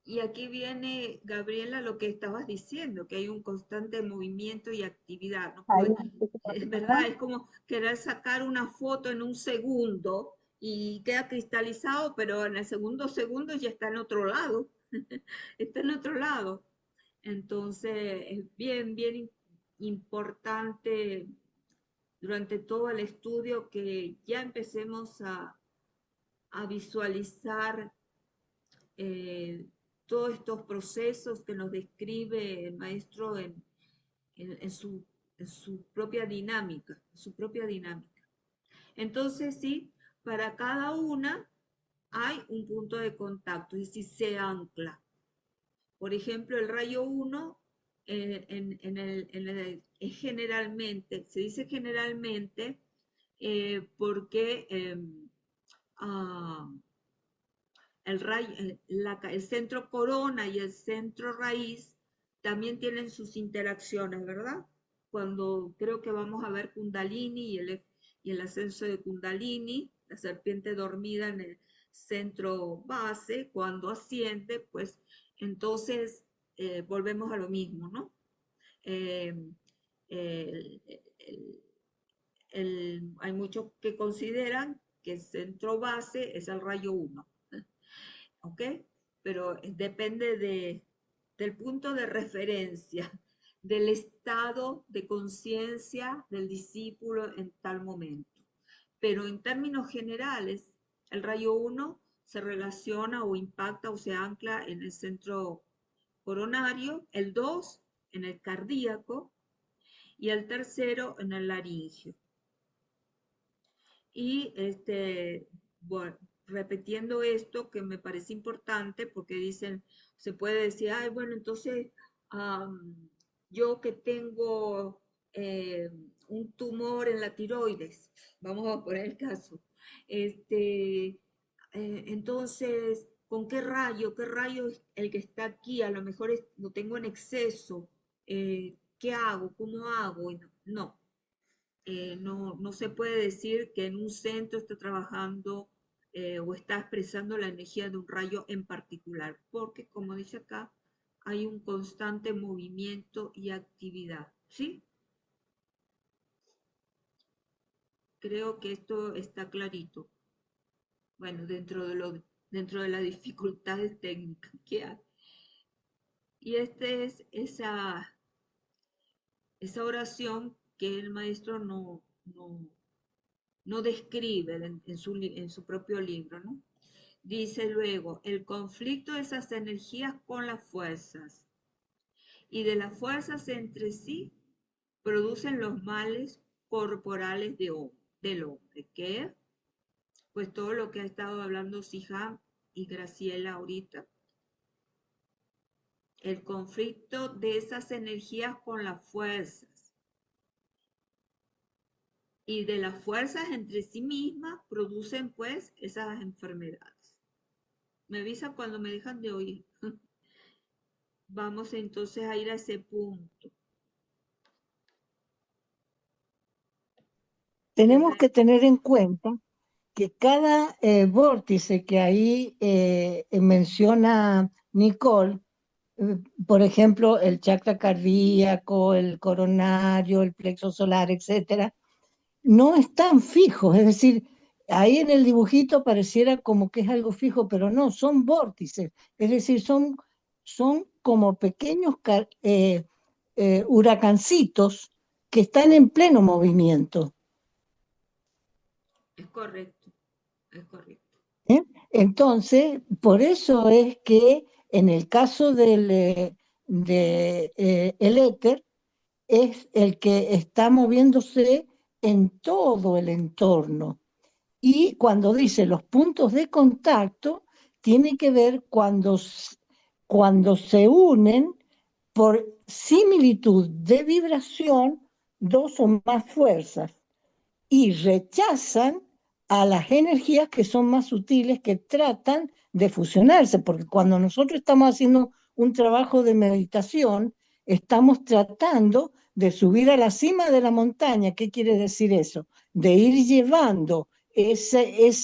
Y aquí viene, Gabriela, lo que estabas diciendo, que hay un constante movimiento y actividad. ¿No? Ahí, Es verdad, es como querer sacar una foto en un segundo y queda cristalizado, pero en el segundo ya está en otro lado. Está en otro lado. Entonces, es bien importante durante todo el estudio que ya empecemos a visualizar todos estos procesos que nos describe el maestro en su propia dinámica, Entonces, sí, para cada una hay un punto de contacto, es decir, se ancla. Por ejemplo, el rayo 1 es generalmente, se dice generalmente porque el centro corona y el centro raíz también tienen sus interacciones, ¿verdad? Cuando creo que vamos a ver Kundalini y el ascenso de Kundalini, la serpiente dormida en el centro base, cuando asciende, pues entonces volvemos a lo mismo, ¿no? Eh, el- el- hay muchos que consideran que el centro base es el rayo 1. ¿Ok? Pero depende del punto de referencia, del estado de conciencia del discípulo en tal momento. Pero en términos generales, el rayo 1 se relaciona o impacta o se ancla en el centro coronario, el 2 en el cardíaco y el tercero en el laringio. Y bueno, repitiendo esto que me parece importante porque dicen, se puede decir, ay, bueno, entonces yo que tengo un tumor en la tiroides, vamos a poner el caso, entonces, ¿con qué rayo? ¿Qué rayo es el que está aquí? A lo mejor lo tengo en exceso. ¿Qué hago? ¿Cómo hago? No, no se puede decir que en un centro está trabajando o está expresando la energía de un rayo en particular, porque como dice acá, hay un constante movimiento y actividad, ¿sí? Creo que esto está clarito. Bueno, dentro de las dificultades técnicas que hay. Y esta es esa oración que el maestro no describe en su propio libro, ¿no? Dice luego, el conflicto de esas energías con las fuerzas y de las fuerzas entre sí producen los males corporales del hombre, que es pues todo lo que ha estado hablando Sijam y Graciela ahorita. El conflicto de esas energías con las fuerzas y de las fuerzas entre sí mismas producen pues esas enfermedades. Me avisa cuando me dejan de oír. Vamos entonces a ir a ese punto. tenemos que tener en cuenta que cada vórtice que ahí menciona Nicole, por ejemplo, el chakra cardíaco, el coronario, el plexo solar, etcétera, no están fijos, es decir, ahí en el dibujito pareciera como que es algo fijo, pero no, son vórtices, es decir, son como pequeños huracancitos que están en pleno movimiento. Es correcto, es correcto. ¿Eh? Entonces, por eso es que en el caso del el éter, es el que está moviéndose en todo el entorno. Y cuando dice los puntos de contacto, tiene que ver cuando se unen por similitud de vibración dos o más fuerzas y rechazan a las energías que son más sutiles, que tratan de fusionarse, porque cuando nosotros estamos haciendo un trabajo de meditación, estamos tratando de subir a la cima de la montaña. ¿Qué quiere decir eso? De ir llevando ese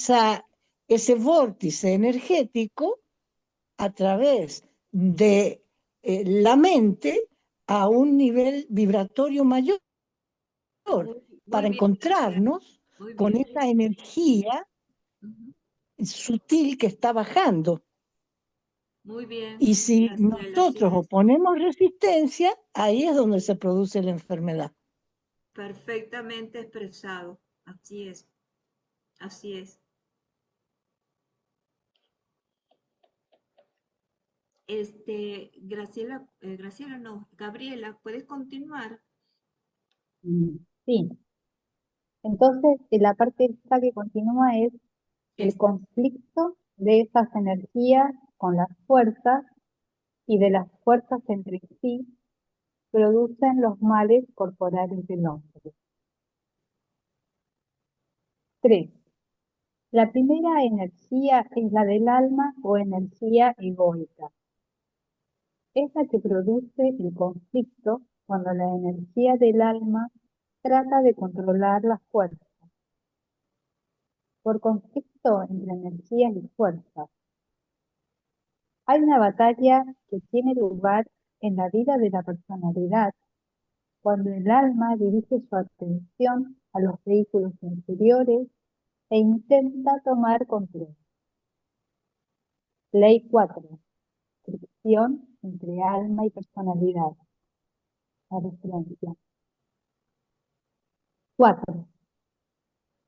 vórtice energético a través de la mente a un nivel vibratorio mayor para Muy bien, Graciela, encontrarnos muy con bien. esa energía Ujú. sutil que está bajando. Muy bien, Y si Graciela, así nosotros es. oponemos resistencia, ahí es donde se produce la enfermedad. Perfectamente expresado. Así es, así es. Graciela, Graciela no, Gabriela, ¿puedes continuar? Sí, entonces la parte esta que continúa es el Esta. conflicto de esas energías con las fuerzas y de las fuerzas entre sí producen los males corporales del hombre. 3. La primera energía es la del alma o energía egoica. Es la que produce el conflicto cuando la energía del alma trata de controlar las fuerzas. Por conflicto entre energías y fuerzas, hay una batalla que tiene lugar en la vida de la personalidad cuando el alma dirige su atención a los vehículos inferiores e intenta tomar control. Ley 4. Fricción entre alma y personalidad. La referencia. 4.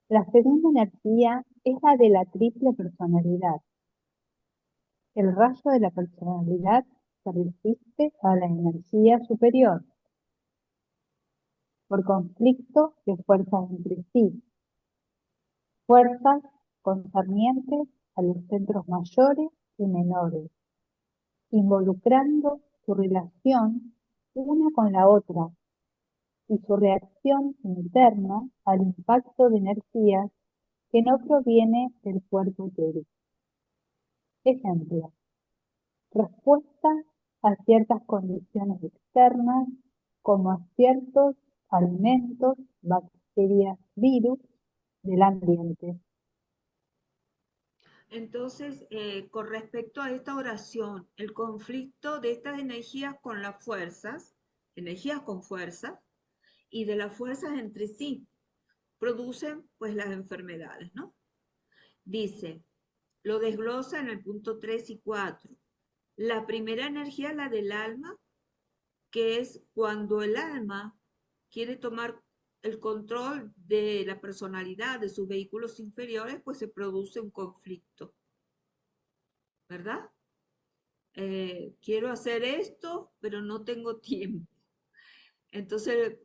La segunda energía es la de la triple personalidad. El rayo de la personalidad se resiste a la energía superior por conflicto de fuerzas entre sí, fuerzas concernientes a los centros mayores y menores, involucrando su relación una con la otra y su reacción interna al impacto de energías que no proviene del cuerpo etérico. Ejemplo, respuesta a ciertas condiciones externas como a ciertos alimentos, bacterias, virus del ambiente. Entonces, con respecto a esta oración, el conflicto de estas energías con fuerzas, y de las fuerzas entre sí, producen pues las enfermedades, ¿no? Dice, lo desglosa en el punto 3 y 4. La primera energía es la del alma, que es cuando el alma quiere tomar el control de la personalidad, de sus vehículos inferiores, pues se produce un conflicto, ¿verdad? Quiero hacer esto, pero no tengo tiempo. Entonces,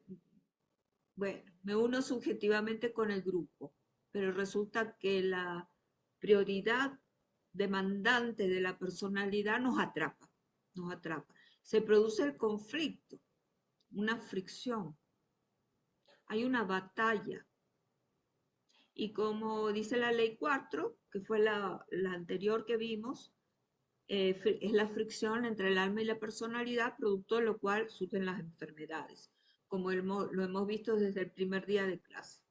bueno, me uno subjetivamente con el grupo, pero resulta que la prioridad demandante de la personalidad nos atrapa, nos atrapa. Se produce el conflicto, una fricción, hay una batalla. Y como dice la ley 4, que fue la anterior que vimos, es la fricción entre el alma y la personalidad, producto de lo cual surgen las enfermedades, como lo hemos visto desde el primer día de clase.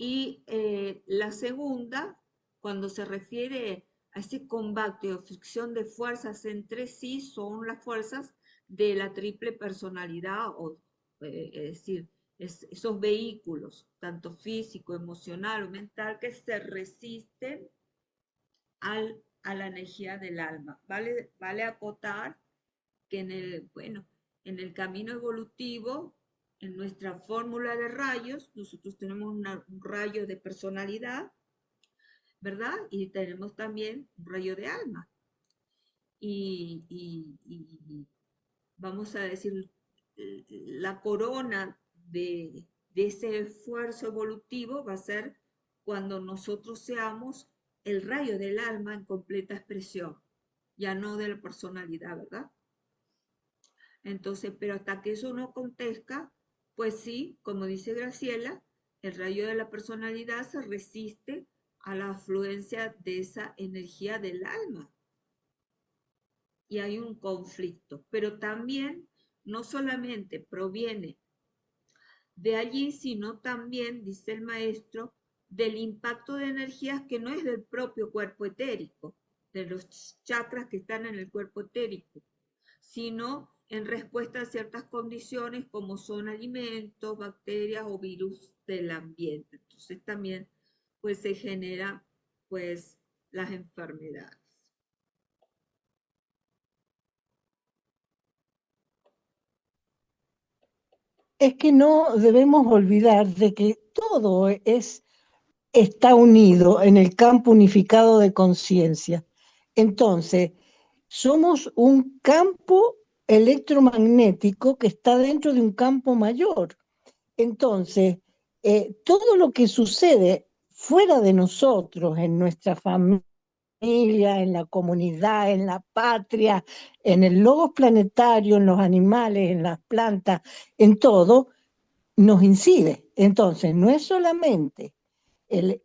Y la segunda, cuando se refiere a ese combate o fricción de fuerzas entre sí, son las fuerzas de la triple personalidad, es decir, esos vehículos, tanto físico, emocional o mental, que se resisten a la energía del alma. Vale acotar que en el camino evolutivo, en nuestra fórmula de rayos, nosotros tenemos un rayo de personalidad, ¿verdad? Y tenemos también un rayo de alma. Y vamos a decir, la corona de ese esfuerzo evolutivo va a ser cuando nosotros seamos el rayo del alma en completa expresión, ya no de la personalidad, ¿verdad? Entonces, pero hasta que eso no acontezca, pues sí, como dice Graciela, el rayo de la personalidad se resiste a la afluencia de esa energía del alma. Y hay un conflicto, pero también no solamente proviene de allí, sino también, dice el maestro, del impacto de energías que no es del propio cuerpo etérico, de los chakras que están en el cuerpo etérico, sino en respuesta a ciertas condiciones como son alimentos, bacterias o virus del ambiente. Entonces también pues se generan pues las enfermedades. Es que no debemos olvidar de que todo está unido en el campo unificado de conciencia. Entonces, somos un campo electromagnético que está dentro de un campo mayor. Entonces, todo lo que sucede fuera de nosotros, en nuestra familia, en la comunidad, en la patria, en el logos planetario, en los animales, en las plantas, en todo, nos incide. Entonces, no es solamente el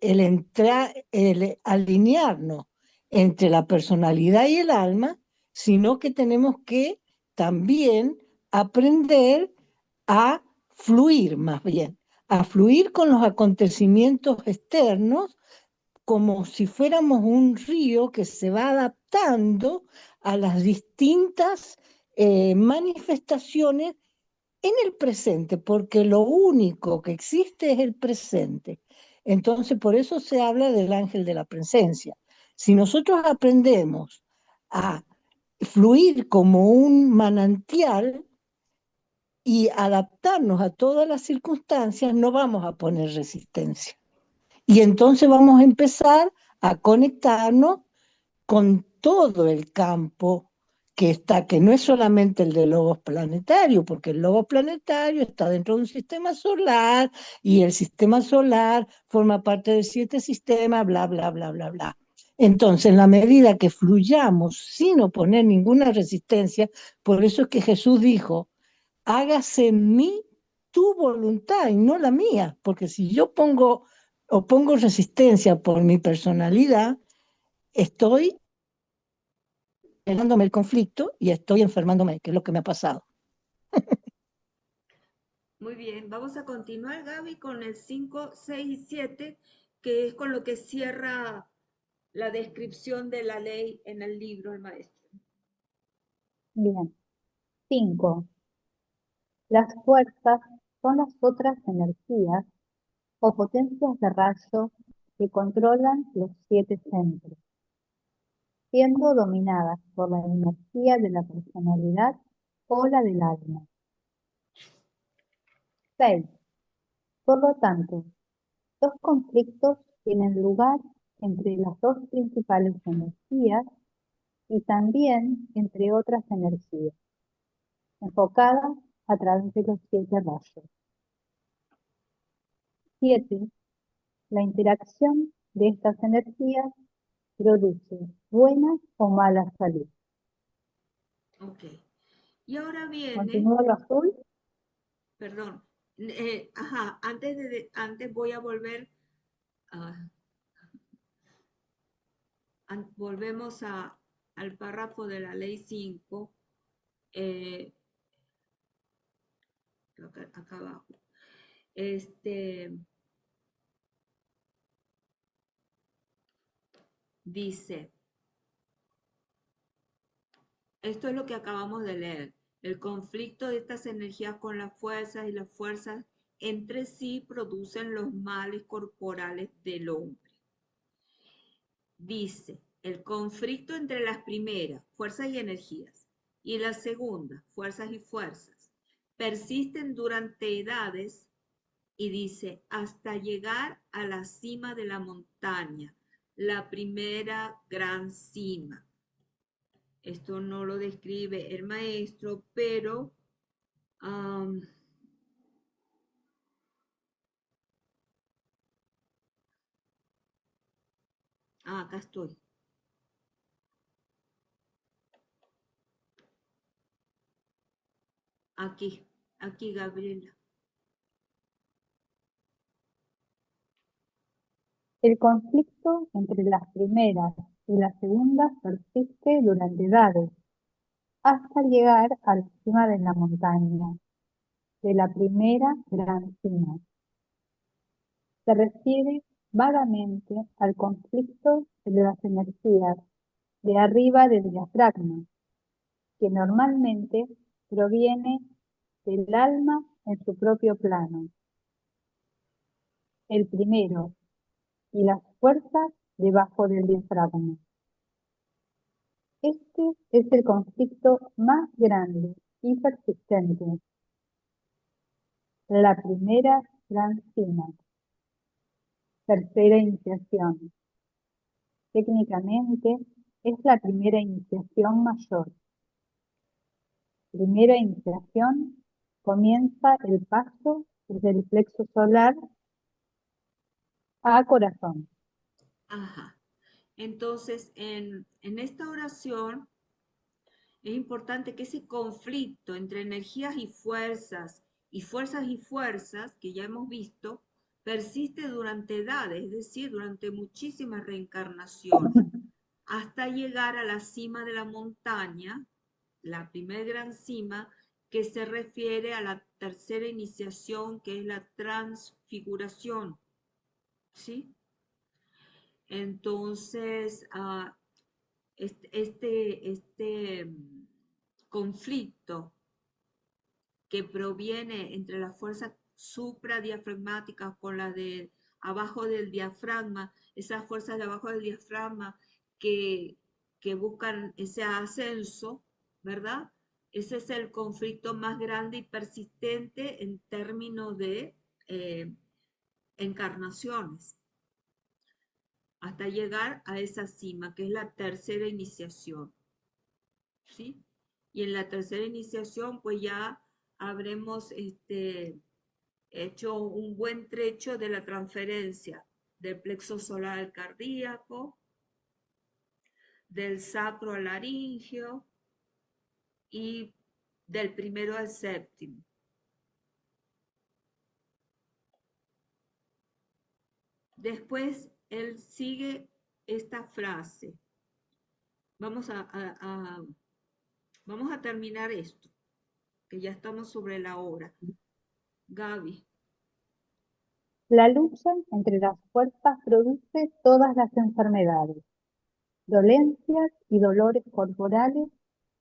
alinearnos entre la personalidad y el alma, sino que tenemos que también aprender a fluir más bien, a fluir con los acontecimientos externos como si fuéramos un río que se va adaptando a las distintas manifestaciones en el presente, porque lo único que existe es el presente. Entonces, por eso se habla del ángel de la presencia. Si nosotros aprendemos a fluir como un manantial y adaptarnos a todas las circunstancias, no vamos a poner resistencia. Y entonces vamos a empezar a conectarnos con todo el campo que está, que no es solamente el de logos planetario, porque el logos planetario está dentro de un sistema solar y el sistema solar forma parte de 7 sistemas, bla, bla, bla, bla, bla. Entonces, en la medida que fluyamos sin oponer ninguna resistencia, por eso es que Jesús dijo, hágase en mí tu voluntad y no la mía, porque si yo opongo resistencia por mi personalidad, estoy generándome el conflicto y estoy enfermándome, que es lo que me ha pasado. Muy bien, vamos a continuar, Gaby, con el 5, 6 y 7, que es con lo que cierra la descripción de la ley en el libro del maestro. Bien. 5. Las fuerzas son las otras energías o potencias de rayo que controlan los 7 centros, siendo dominadas por la energía de la personalidad o la del alma. 6. Por lo tanto, los conflictos tienen lugar entre las dos principales energías y también entre otras energías, enfocadas a través de los 7 rayos. 7. La interacción de estas energías produce buena o mala salud. Ok. Y ahora viene, Continúa lo azul. perdón, antes voy a volver, volvemos al párrafo de la ley 5, acá abajo. Dice, esto es lo que acabamos de leer. El conflicto de estas energías con las fuerzas y las fuerzas entre sí producen los males corporales del hombre. Dice, el conflicto entre las primeras, fuerzas y energías, y las segundas, fuerzas y fuerzas, persisten durante edades y dice, hasta llegar a la cima de la montaña, la primera gran cima. Esto no lo describe el maestro, pero acá estoy. Aquí, Gabriela. El conflicto entre las primeras y las segundas persiste durante edades, hasta llegar a la cima de la montaña, de la primera gran cima. Se refiere vagamente al conflicto de las energías de arriba del diafragma, que normalmente proviene del alma en su propio plano. El primero, y las fuerzas debajo del diafragma. Este es el conflicto más grande y persistente. La primera gran cima. Tercera iniciación. Técnicamente es la primera iniciación mayor. Primera iniciación, comienza el paso desde el plexo solar a corazón. Ajá. Entonces, en esta oración es importante que ese conflicto entre energías y fuerzas, que ya hemos visto, persiste durante edades, es decir, durante muchísimas reencarnaciones, hasta llegar a la cima de la montaña, la primera gran cima, que se refiere a la tercera iniciación, que es la transfiguración. ¿Sí? Entonces, este conflicto que proviene entre las fuerzas supradiafragmáticas con las de abajo del diafragma, esas fuerzas de abajo del diafragma que, que buscan ese ascenso, ¿verdad? Ese es el conflicto más grande y persistente en términos de encarnaciones, hasta llegar a esa cima, que es la tercera iniciación. ¿Sí? Y en la tercera iniciación, pues ya habremos hecho un buen trecho de la transferencia del plexo solar al cardíaco, del sacro al laringio y del primero al séptimo. Después él sigue esta frase. Vamos a terminar esto, que ya estamos sobre la hora. Gaby. La lucha entre las fuerzas produce todas las enfermedades, dolencias y dolores corporales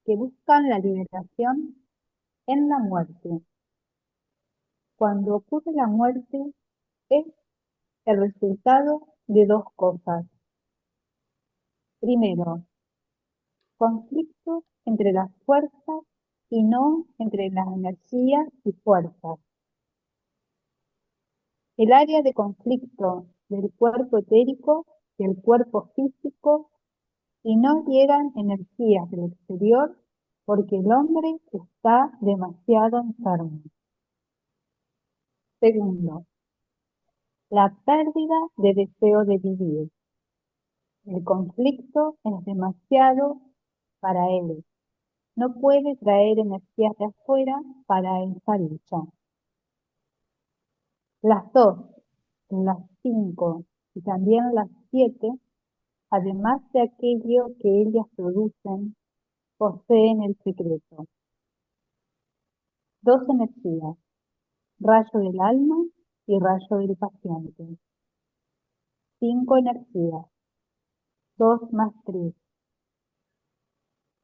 que buscan la liberación en la muerte. Cuando ocurre la muerte es el resultado de dos cosas. Primero, conflictos entre las fuerzas y no entre las energías y fuerzas. El área de conflicto del cuerpo etérico y el cuerpo físico, y no llegan energías del exterior porque el hombre está demasiado enfermo. Segundo, la pérdida de deseo de vivir. El conflicto es demasiado para él. No puede traer energías de afuera para esa lucha. Las 2, las 5 y también las 7, además de aquello que ellas producen, poseen el secreto. 2 energías, rayo del alma y rayo del paciente. 5 energías, 2 más 3.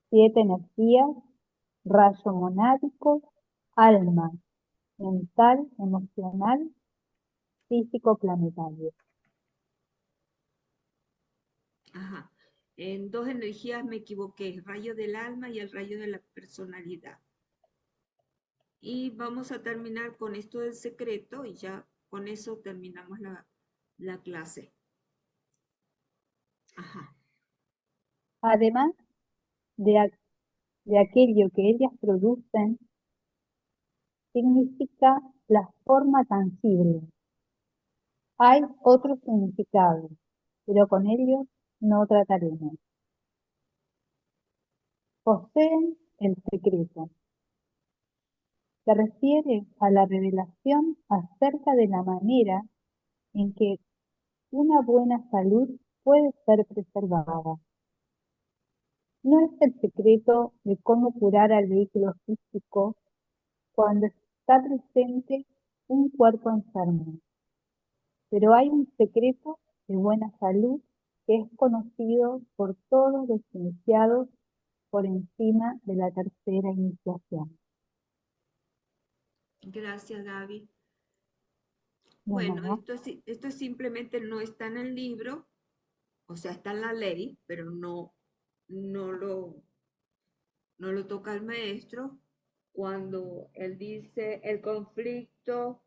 7 energías, rayo monádico, alma, mental, emocional, físico, planetario. Ajá. En 2 energías me equivoqué, el rayo del alma y el rayo de la personalidad. Y vamos a terminar con esto del secreto y ya con eso terminamos la clase. Ajá. Además de aquello que ellas producen, significa la forma tangible. Hay otros significados, pero con ellos no trataremos. Poseen el secreto. Se refiere a la revelación acerca de la manera en que una buena salud puede ser preservada. No es el secreto de cómo curar al vehículo físico cuando está presente un cuerpo enfermo, pero hay un secreto de buena salud que es conocido por todos los iniciados por encima de la tercera iniciación. Gracias, Gaby. De Bueno, nada. esto simplemente no está en el libro, o sea, está en la ley, pero no lo toca el maestro. Cuando él dice el conflicto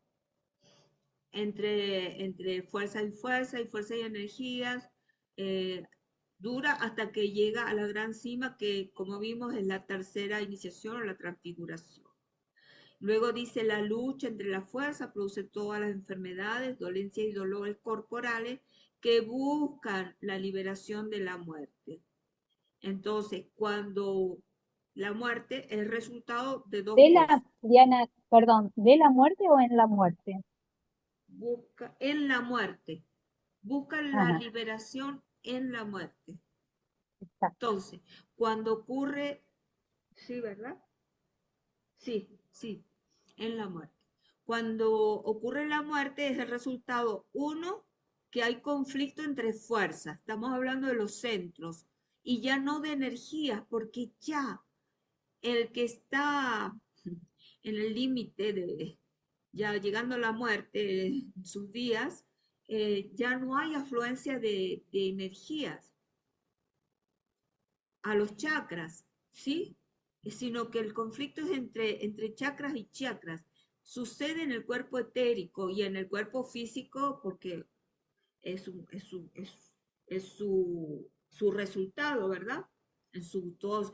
entre fuerza y fuerza y energías, dura hasta que llega a la gran cima, que como vimos es la tercera iniciación o la transfiguración. Luego dice, la lucha entre la fuerza produce todas las enfermedades, dolencias y dolores corporales que buscan la liberación de la muerte. Entonces, cuando la muerte es el resultado de dos cosas. Diana, perdón, ¿de la muerte o en la muerte? Busca en la muerte, busca la Ajá, liberación en la muerte. exacto. Entonces, cuando ocurre, sí, ¿verdad? Sí, en la muerte. Cuando ocurre la muerte es el resultado, uno, que hay conflicto entre fuerzas, estamos hablando de los centros, y ya no de energías, porque ya el que está en el límite de, ya llegando a la muerte en sus días, ya no hay afluencia de energías a los chakras, ¿sí? Sino que el conflicto es entre chakras y chakras. Sucede en el cuerpo etérico y en el cuerpo físico porque es su resultado, ¿verdad? En todas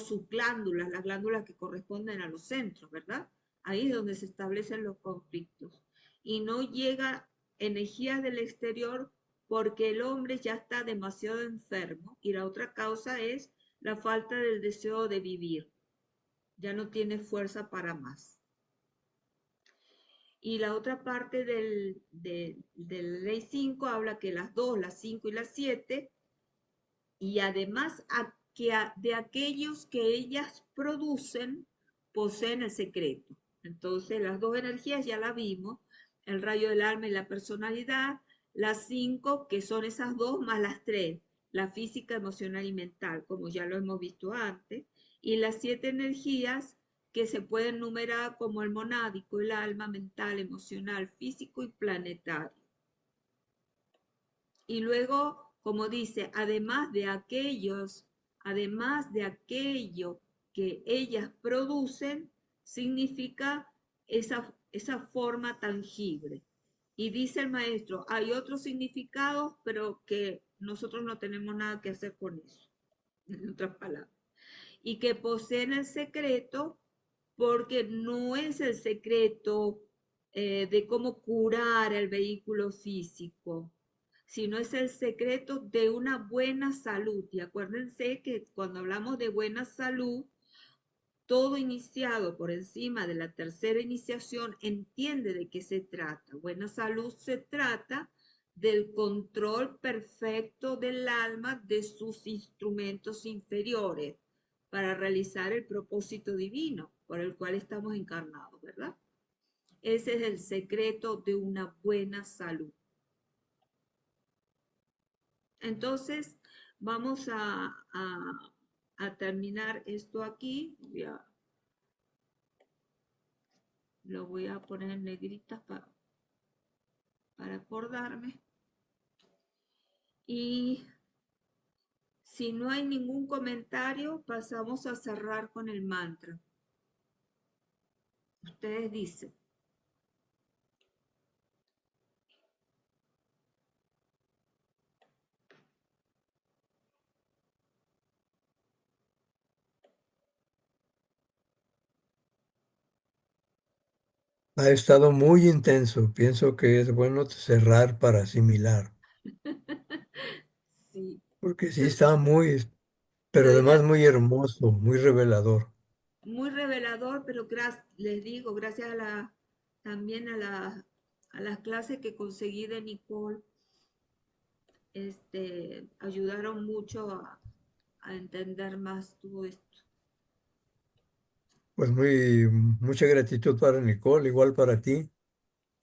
sus glándulas, las glándulas que corresponden a los centros, ¿verdad? Ahí es donde se establecen los conflictos. Y no llega energías del exterior porque el hombre ya está demasiado enfermo y la otra causa es la falta del deseo de vivir. Ya no tiene fuerza para más. Y la otra parte del ley 5 habla que las 2, las 5 y las 7, y además de aquellos que ellas producen, poseen el secreto. Entonces, las 2 energías ya la vimos, el rayo del alma y la personalidad, las 5, que son esas 2 más las 3, la física, emocional y mental, como ya lo hemos visto antes, y las 7 energías que se pueden numerar como el monádico, el alma, mental, emocional, físico y planetario. Y luego, como dice, además de aquello que ellas producen, significa esa forma tangible. Y dice el maestro, hay otros significados, pero que nosotros no tenemos nada que hacer con eso, en otras palabras. Y que poseen el secreto porque no es el secreto de cómo curar el vehículo físico, sino es el secreto de una buena salud. Y acuérdense que cuando hablamos de buena salud, todo iniciado por encima de la tercera iniciación entiende de qué se trata. Buena salud se trata del control perfecto del alma de sus instrumentos inferiores para realizar el propósito divino por el cual estamos encarnados, ¿verdad? Ese es el secreto de una buena salud. Entonces, Vamos a terminar esto aquí. Lo voy a poner en negritas para acordarme. Y si no hay ningún comentario, pasamos a cerrar con el mantra. Ustedes dicen. Ha estado muy intenso. Pienso que es bueno cerrar para asimilar, Sí, porque sí está muy, pero pero además ya muy hermoso, muy revelador. muy revelador, pero les digo, gracias también a las clases que conseguí de Nicole, ayudaron mucho a entender más todo esto. Pues mucha gratitud para Nicole, igual para ti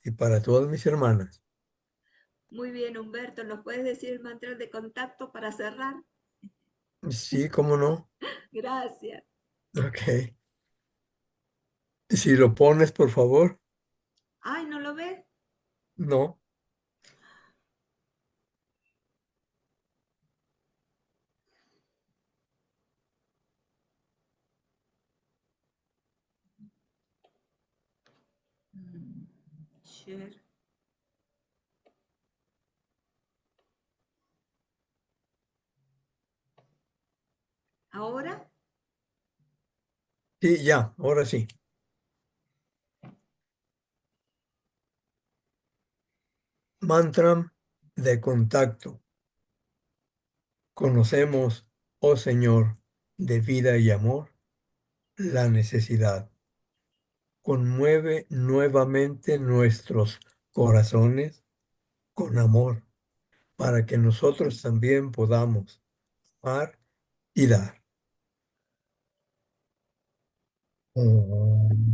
y para todas mis hermanas. Muy bien, Humberto, ¿nos puedes decir el mantra de contacto para cerrar? Sí, cómo no. Gracias. Ok. Si lo pones, por favor. Ay, ¿no lo ves? No. Share. ¿Ahora? Sí, ya, ahora sí. Mantra de contacto. Conocemos, oh Señor, de vida y amor, la necesidad. Conmueve nuevamente nuestros corazones con amor, para que nosotros también podamos amar y dar. Om.